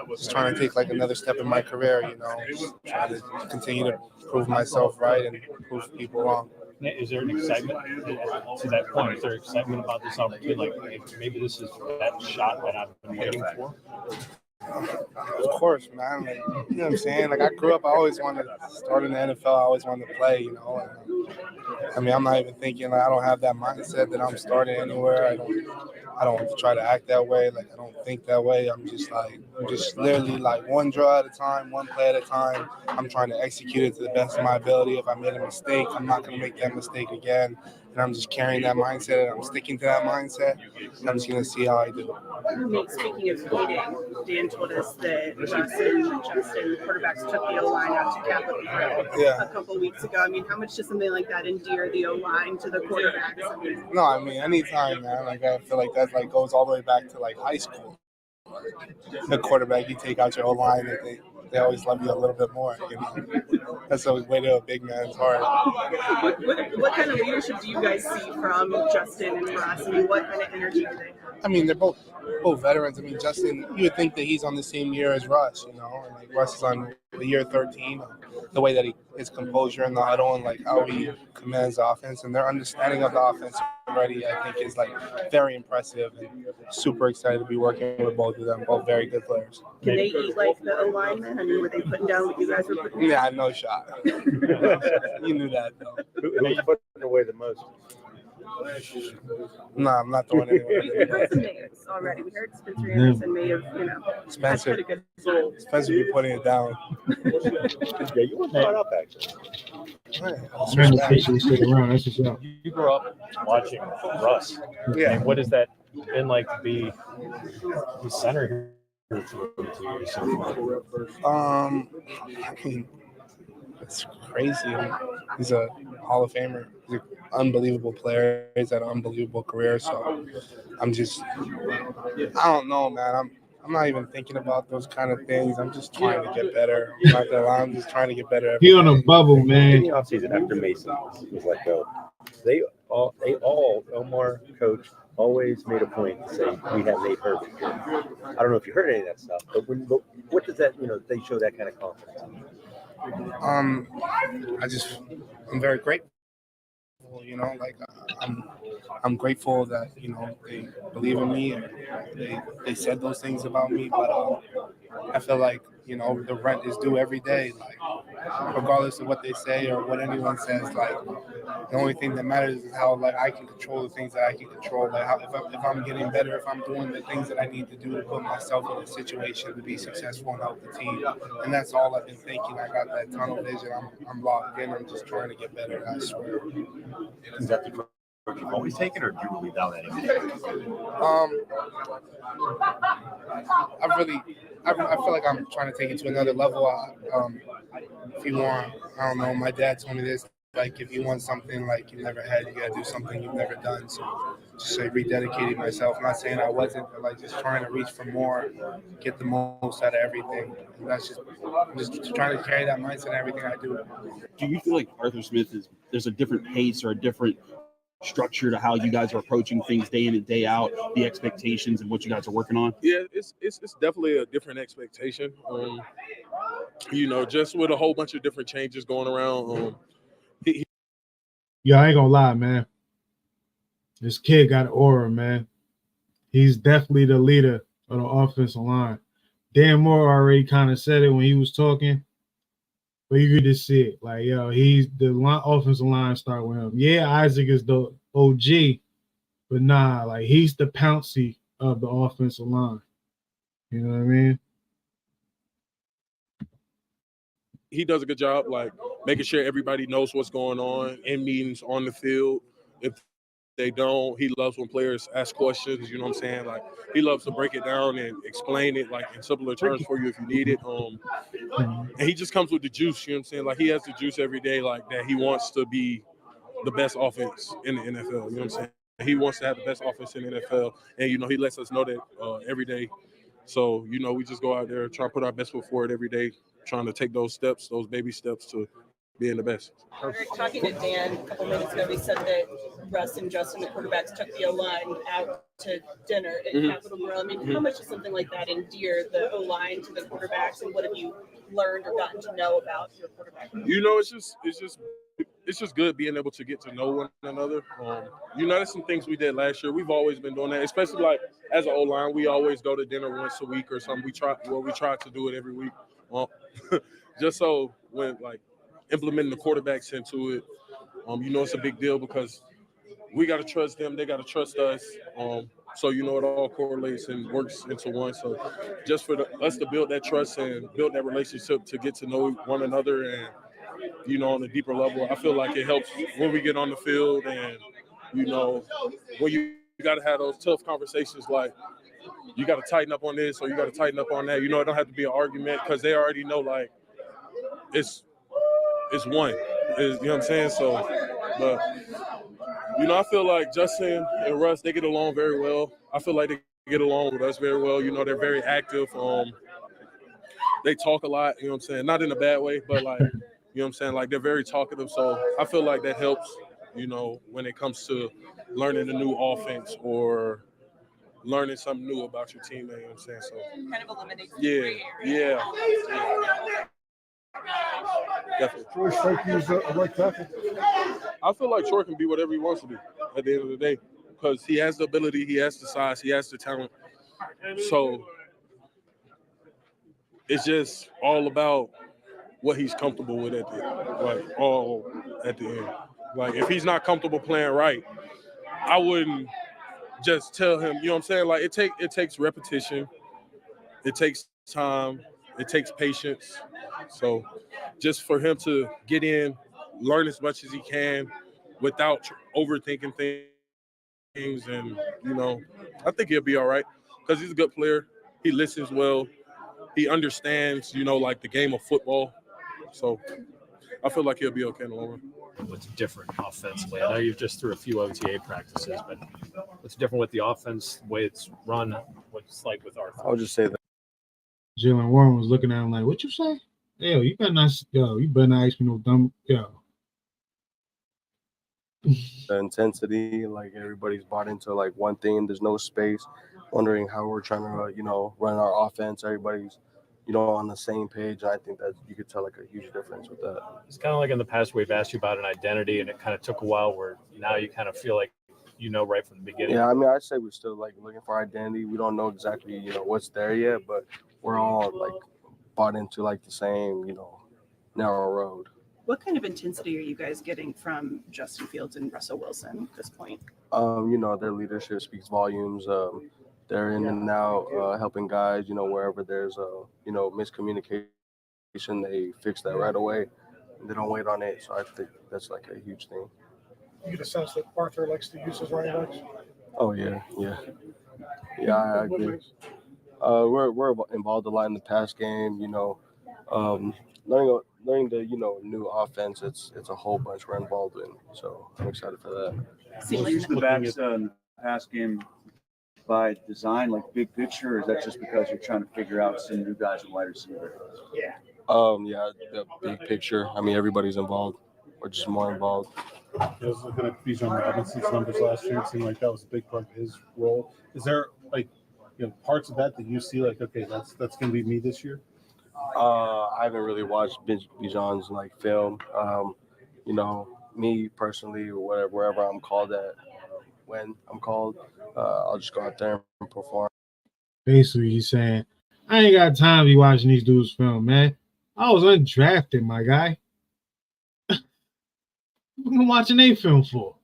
Just trying to take like another step in my career, you know, just trying to continue to prove myself right and prove people wrong. Is there an excitement to that point? Is there excitement about this opportunity? Like maybe this is that shot that I've been waiting for? Of course, man. Like, you know what I'm saying? Like I grew up, I always wanted to start in the NFL. I always wanted to play, you know. I mean, I'm not even thinking, like, I don't have that mindset that I'm starting anywhere. I don't try to act that way. Like, I don't think that way. I'm just literally like one draw at a time, one play at a time. I'm trying to execute it to the best of my ability. If I made a mistake, I'm not going to make that mistake again. And I'm just carrying that mindset, and I'm sticking to that mindset, and I'm just going to see how I do. Nate, speaking of eating, Dan told us that Justin quarterbacks took the O-line out to Capital Grill a couple weeks ago. I mean, how much does something like that endear the O-line to the quarterbacks? No, I mean, anytime, man. Like, I feel like that like goes all the way back to like high school. The quarterback, you take out your O-line, and they always love you a little bit more. You know? That's the way to a big man's heart. What kind of leadership do you guys see from Justin and Russ? I mean, what kind of energy do they have? I mean, they're both veterans. I mean, Justin, you would think that he's on the same year as Russ, you know, and like Russ is on the year 13. The way that his composure in the huddle and like how he commands the offense and their understanding of the offense already, I think, is like very impressive. And super excited to be working with both of them. Both very good players. Can they eat like the O linemen? I mean, were they putting down what you guys were putting down? Yeah, no shot. You knew that though. Who's putting away the most? No, I'm not throwing anyone. We heard some names already. We heard Spencer Anderson may have, Spencer. had a good result. Spencer be putting it down. Yeah, you were brought up actually. Man, officially stick around. That's what's up. You grew up watching Russ. Yeah. I mean, what has that been like to be the center here? I mean, it's crazy. He's a Hall of Famer. He's an unbelievable player. He's had an unbelievable career. So I don't know, man. I'm not even thinking about those kind of things. I'm just trying to get better. I'm not gonna lie. I'm just trying to get better. He on a bubble, In man. the offseason after Mason was let go, they all Omar, coach, always made a point to say we have Nate Herbert here. I don't know if you heard any of that stuff, but what does that, they show that kind of confidence? I'm very grateful. I'm grateful that they believe in me and they said those things about me. But I feel like the rent is due every day. Like regardless of what they say or what anyone says, like the only thing that matters is how I can control the things that I can control. Like if I'm getting better, if I'm doing the things that I need to do to put myself in a situation to be successful and help the team. And that's all I've been thinking. I got that tunnel vision. I'm locked in. I'm just trying to get better. I swear. Is that the approach you've always taken, or do you believe that anymore? I feel like I'm trying to take it to another level. If you want, I don't know, my dad told me this, like if you want something like you never had, you gotta do something you've never done. So just rededicating myself. I'm not saying I wasn't, but like just trying to reach for more, get the most out of everything. And I'm just trying to carry that mindset in everything I do. Do you feel like Arthur Smith there's a different pace or a different structure to how you guys are approaching things day in and day out, the expectations and what you guys are working on? Yeah, it's definitely a different expectation. Just with a whole bunch of different changes going around. Yo, I ain't gonna lie, man. This kid got aura, man. He's definitely the leader of the offensive line. Dan Moore already kind of said it when he was talking, but you could just see it. Like, yo, he's the offensive line start with him. Yeah, Isaac is the OG, but nah, like he's the Pouncey of the offensive line. You know what I mean? He does a good job, like making sure everybody knows what's going on in meetings on the field. If they don't, he loves when players ask questions. You know what I'm saying? Like he loves to break it down and explain it like in simpler terms for you if you need it. And he just comes with the juice. You know what I'm saying? Like he has the juice every day, like that. He wants to be the best offense in the NFL. You know what I'm saying? He wants to have the best offense in the NFL, and he lets us know that every day. So we just go out there, try to put our best foot forward every day, trying to take those steps, those baby steps to being the best. Eric, talking to Dan a couple minutes ago, he said that Russ and Justin, the quarterbacks, took the O-line out to dinner at Capitol Grill. I mean, how much does something like that endear the O-line to the quarterbacks, and what have you learned or gotten to know about your quarterback? It's just good being able to get to know one another. There's some things we did last year. We've always been doing that, especially like as an O-line. We always go to dinner once a week or something. We try to do it every week, just so when like implementing the quarterbacks into it, it's a big deal because we got to trust them. They got to trust us. So it all correlates and works into one. So just for us to build that trust and build that relationship to get to know one another and on a deeper level, I feel like it helps when we get on the field and when you got to have those tough conversations like you got to tighten up on this or you got to tighten up on that. It don't have to be an argument because they already know like it's one. You know what I'm saying? So, but I feel like Justin and Russ, they get along very well. I feel like they get along with us very well. They're very active. They talk a lot. You know what I'm saying? Not in a bad way, but like You know what I'm saying? Like, they're very talkative. So I feel like that helps, you know, when it comes to learning a new offense or learning something new about your teammate. You know what I'm saying? So Kind of eliminates yeah. Definitely. Troy strike you as a right tackle? I feel like Troy can be whatever he wants to be at the end of the day because he has the ability, he has the size, he has the talent. So it's just all about what he's comfortable with at the end. Like, if he's not comfortable playing right, I wouldn't just tell him, you know what I'm saying? Like, it takes repetition, it takes time, it takes patience. So just for him to get in, learn as much as he can without overthinking things, and, you know, I think he'll be all right because he's a good player. He listens well. He understands, you know, like the game of football. So I feel like he'll be okay in the long run. What's different offensively? I know you've just threw a few OTA practices, but what's different with the offense, the way it's run, what's like with our? I'll just say that Jalen Warren was looking at him like, "What you say? Yo, you better not ask me no dumb the intensity, like everybody's bought into like one thing. There's no space, wondering how we're trying to, you know, run our offense. Everybody's, you know, on the same page. I think that you could tell like a huge difference with that. It's kind of like in the past we've asked you about an identity, and it kind of took a while. Where now you kind of feel like you know right from the beginning. Yeah, I mean, I'd say we're still like looking for identity. We don't know exactly, you know, what's there yet, but we're all like bought into like the same, you know, narrow road. What kind of intensity are you guys getting from Justin Fields and Russell Wilson at this point? You know, their leadership speaks volumes. They're in and out, helping guys, you know, wherever there's you know, miscommunication, they fix that right away. They don't wait on it. So I think that's like a huge thing. You get a sense that Arthur likes to use his running backs? Oh yeah, I agree. We're involved a lot in the pass game. You know, learning the, you know, new offense. It's a whole bunch we're involved in. So I'm excited for that. Use the backs pass game by design, like big picture, or is that just because you're trying to figure out some new guys in wide receiver? Yeah, the big picture. I mean, everybody's involved. We're just more involved. I was looking at Bijan Robinson's numbers last year. It seemed like that was a big part of his role. Is there like, you know, parts of that you see like, okay, that's going to be me this year? I haven't really watched Bijan's like film. You know, me personally, wherever I'm called at, when I'm called, I'll just go out there and perform. Basically, he's saying, I ain't got time to be watching these dudes film, man. I was undrafted, my guy. What am I watching a film for?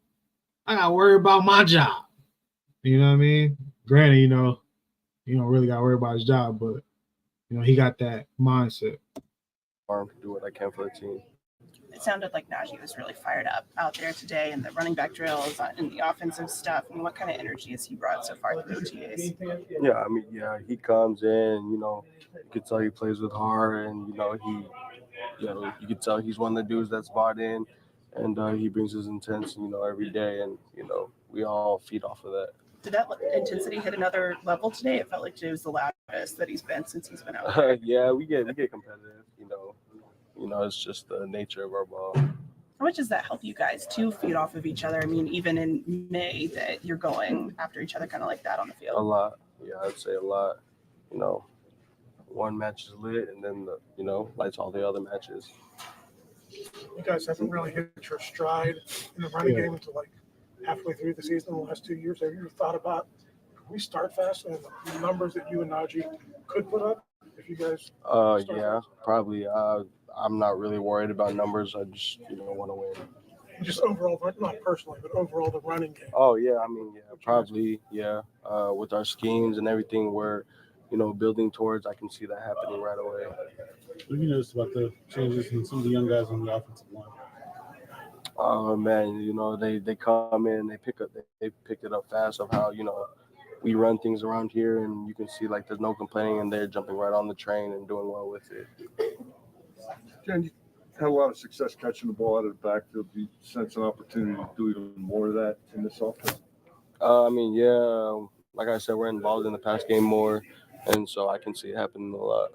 I got to worry about my job. You know what I mean? Granted, you know, you don't really got to worry about his job, but, you know, he got that mindset. Do what I can for the team. It sounded like Najee was really fired up out there today in the running back drills and the offensive stuff. I mean, what kind of energy has he brought so far to the OTAs? Yeah, I mean, he comes in, you know, you could tell he plays with heart, and, you know, you could tell he's one of the dudes that's bought in, and he brings his intense, you know, every day, and, you know, we all feed off of that. Did that intensity hit another level today? It felt like it was the loudest that he's been since he's been out there. Yeah, we get competitive, you know. You know, it's just the nature of our ball. How much does that help you guys to feed off of each other? I mean, even in May, that you're going after each other kind of like that on the field? A lot. Yeah, I'd say a lot. You know, one match is lit, and then, you know, lights all the other matches. You guys haven't really hit your stride in the running game until like halfway through the season in the last 2 years. Have you ever thought about, can we start fast and the numbers that you and Najee could put up if you guys yeah, probably. I'm not really worried about numbers. I just, you know, want to win. Just overall, not personally, but overall the running game? Oh, yeah. I mean, yeah, probably, yeah. With our schemes and everything we're, you know, building towards, I can see that happening right away. What have you noticed about the changes in some of the young guys on the offensive line? Oh, man, you know, they come in, they picked it up fast of how, you know, we run things around here, and you can see, like, there's no complaining, and they're jumping right on the train and doing well with it. Jen, you had a lot of success catching the ball out of the backfield. Do you sense an opportunity to do even more of that in this offense? I mean, yeah, like I said, we're involved in the pass game more, and so I can see it happening a lot.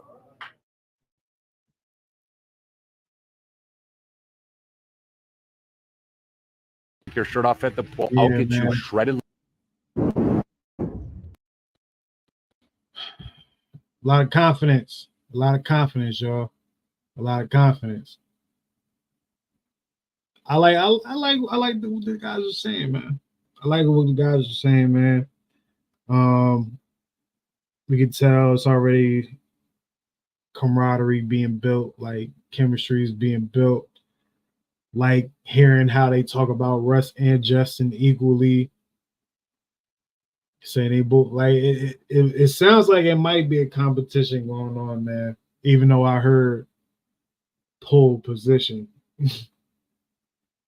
take your shirt off at the pool. Yeah, I'll get man. you shredded. A lot of confidence. A lot of confidence, y'all. A lot of confidence. I like what the guys are saying, man. I like what the guys are saying, man. We can tell it's already camaraderie being built, like chemistry is being built. Like hearing how they talk about Russ and Justin equally. Saying they both like it sounds like it might be a competition going on, man. Even though I heard pole position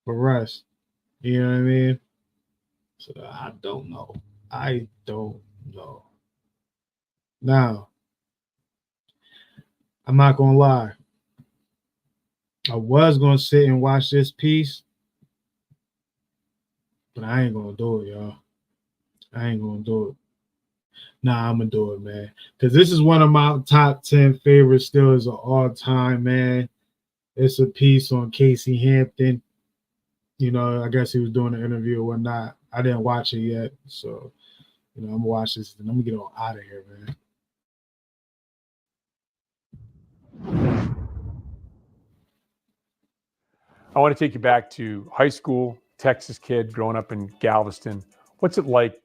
for Russ. You know what I mean? So I don't know. I don't know. Now, I'm not gonna lie. I was gonna sit and watch this piece, but I ain't gonna do it, y'all. I ain't gonna do it. Nah, I'm gonna do it, man. Because this is one of my top 10 favorite Steelers of all time, man. It's a piece on Casey Hampton. You know, I guess he was doing an interview or whatnot. I didn't watch it yet, so I'm gonna watch this and I'm gonna get on out of here, man. I want to take you back to high school, Texas kid growing up in Galveston. What's it like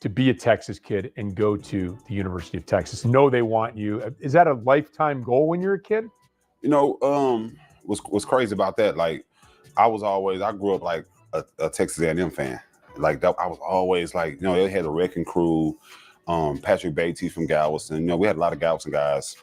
to be a Texas kid and go to the University of Texas? Know they want you. Is that a lifetime goal when you're a kid? What's crazy about that? Like, I grew up like a Texas A&M fan. Like that, I was always like, they had a wrecking crew. Patrick Beatty from Galveston. We had a lot of Galveston guys,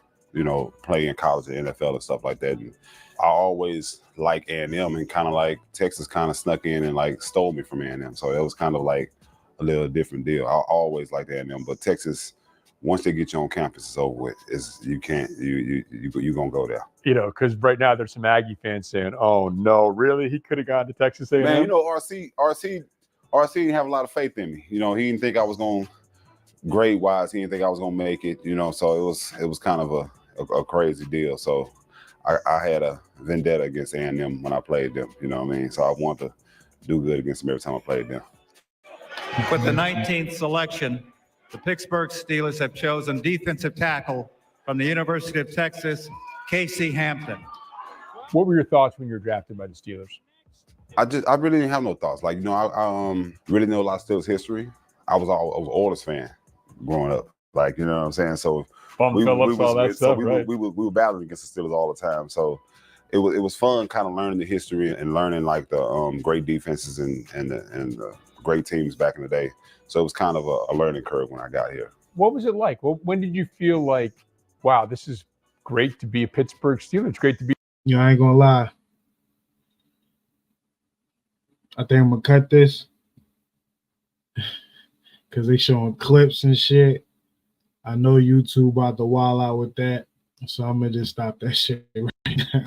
play in college and NFL and stuff like that. And I always liked A&M, and kind of like Texas kind of snuck in and like stole me from A&M. So it was kind of like a little different deal. I always liked A&M, but Texas, once they get you on campus, it's over with. You gonna go there. Because right now there's some Aggie fans saying, "Oh no, really? He could have gone to Texas A&M." Man, RC didn't have a lot of faith in me. He didn't think I was going grade wise. He didn't think I was gonna make it. So it was kind of a crazy deal. So I had a vendetta against A&M when I played them. You know what I mean? So I wanted to do good against them every time I played them. With the 19th selection, the Pittsburgh Steelers have chosen defensive tackle from the University of Texas, Casey Hampton. What were your thoughts when you were drafted by the Steelers? I really didn't have no thoughts. Like, I really know a lot of Steelers history. I was an Oilers fan growing up. Like, you know what I'm saying? So we were battling against the Steelers all the time. So it was fun kind of learning the history and learning like the great defenses and the great teams back in the day. So it was kind of a learning curve when I got here. What was it like? When did you feel like, wow, this is great to be a Pittsburgh Steeler? It's great to be. I ain't gonna lie. I think I'm gonna cut this because they showing clips and shit. I know YouTube about to wild out with that, so I'm gonna just stop that shit right now,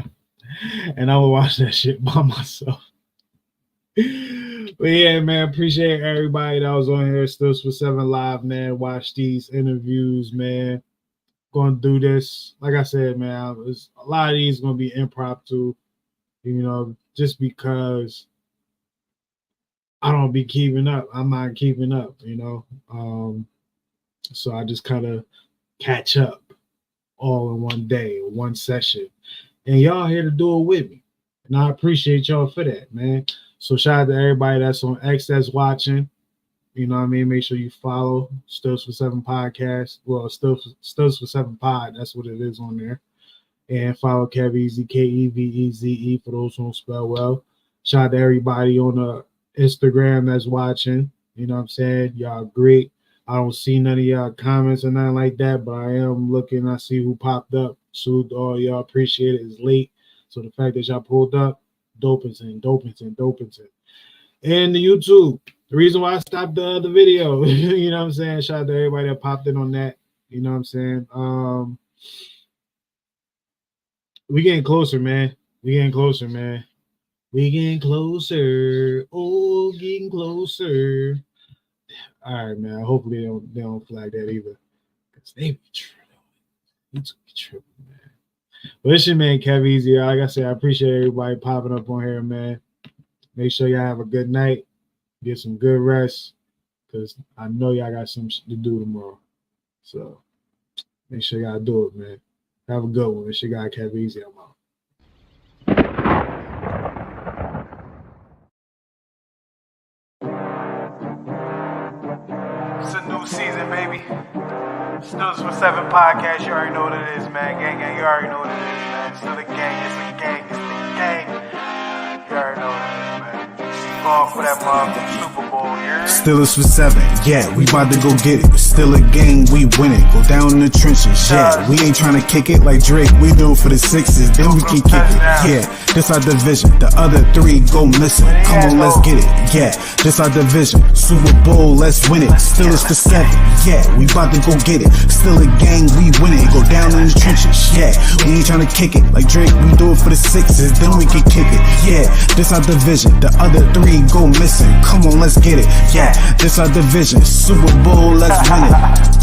and I'm gonna watch that shit by myself. But yeah, man, appreciate everybody that was on here. SteelersFor7LIVE, man. Watch these interviews, man. Gonna do this. Like I said, man, a lot of these gonna be impromptu, just because I don't be keeping up. I'm not keeping up, so I just kind of catch up all in one day, one session. And y'all here to do it with me. And I appreciate y'all for that, man. So shout out to everybody that's on X that's watching. You know what I mean? Make sure you follow SteelersFor7 Podcast. Well, SteelersFor7 Pod. That's what it is on there. And follow Keveze, Keveze, for those who don't spell well. Shout out to everybody on the Instagram that's watching. You know what I'm saying? Y'all great. I don't see none of y'all comments or nothing like that, but I am looking. I see who popped up. Salute to all y'all. Appreciate it. It's late. So the fact that y'all pulled up, Dopinson. And the YouTube. The reason why I stopped the other video. You know what I'm saying? Shout out to everybody that popped in on that. You know what I'm saying? We getting closer, man. We getting closer. Oh, getting closer. All right, man. Hopefully they don't flag that either. Because they be tripping, man. But it's your man, Keveze. Like I said, I appreciate everybody popping up on here, man. Make sure y'all have a good night. Get some good rest, because I know y'all got some shit to do tomorrow. So make sure y'all do it, man. Have a good one. It's your guy, Kev Easy. I'm out. It's a new season, baby. SteelersFor7 podcast, you already know what it is, man. Gang, you already know what it is, man. Still the gang, it's the gang, it's the gang. You already know what it is, man. Going for that motherfucking Super Bowl, yeah. SteelersFor7, yeah, we about to go get it. Still a game, we win it. Go down in the trenches, yeah. We ain't trying to kick it like Drake, we do it for the Sixers, then we can kick it, yeah. This our division, the other three go missing. Come on, let's get it, yeah. This our division, Super Bowl, let's win it. SteelersFor7, yeah, we about to go get it. Still a gang, we win it. Go down in the trenches, yeah. We ain't trying to kick it like Drake, we do it for the Sixers, then we can kick it, yeah. This our division, the other three go missing. Come on, let's get it, yeah. This our division, Super Bowl, let's win it.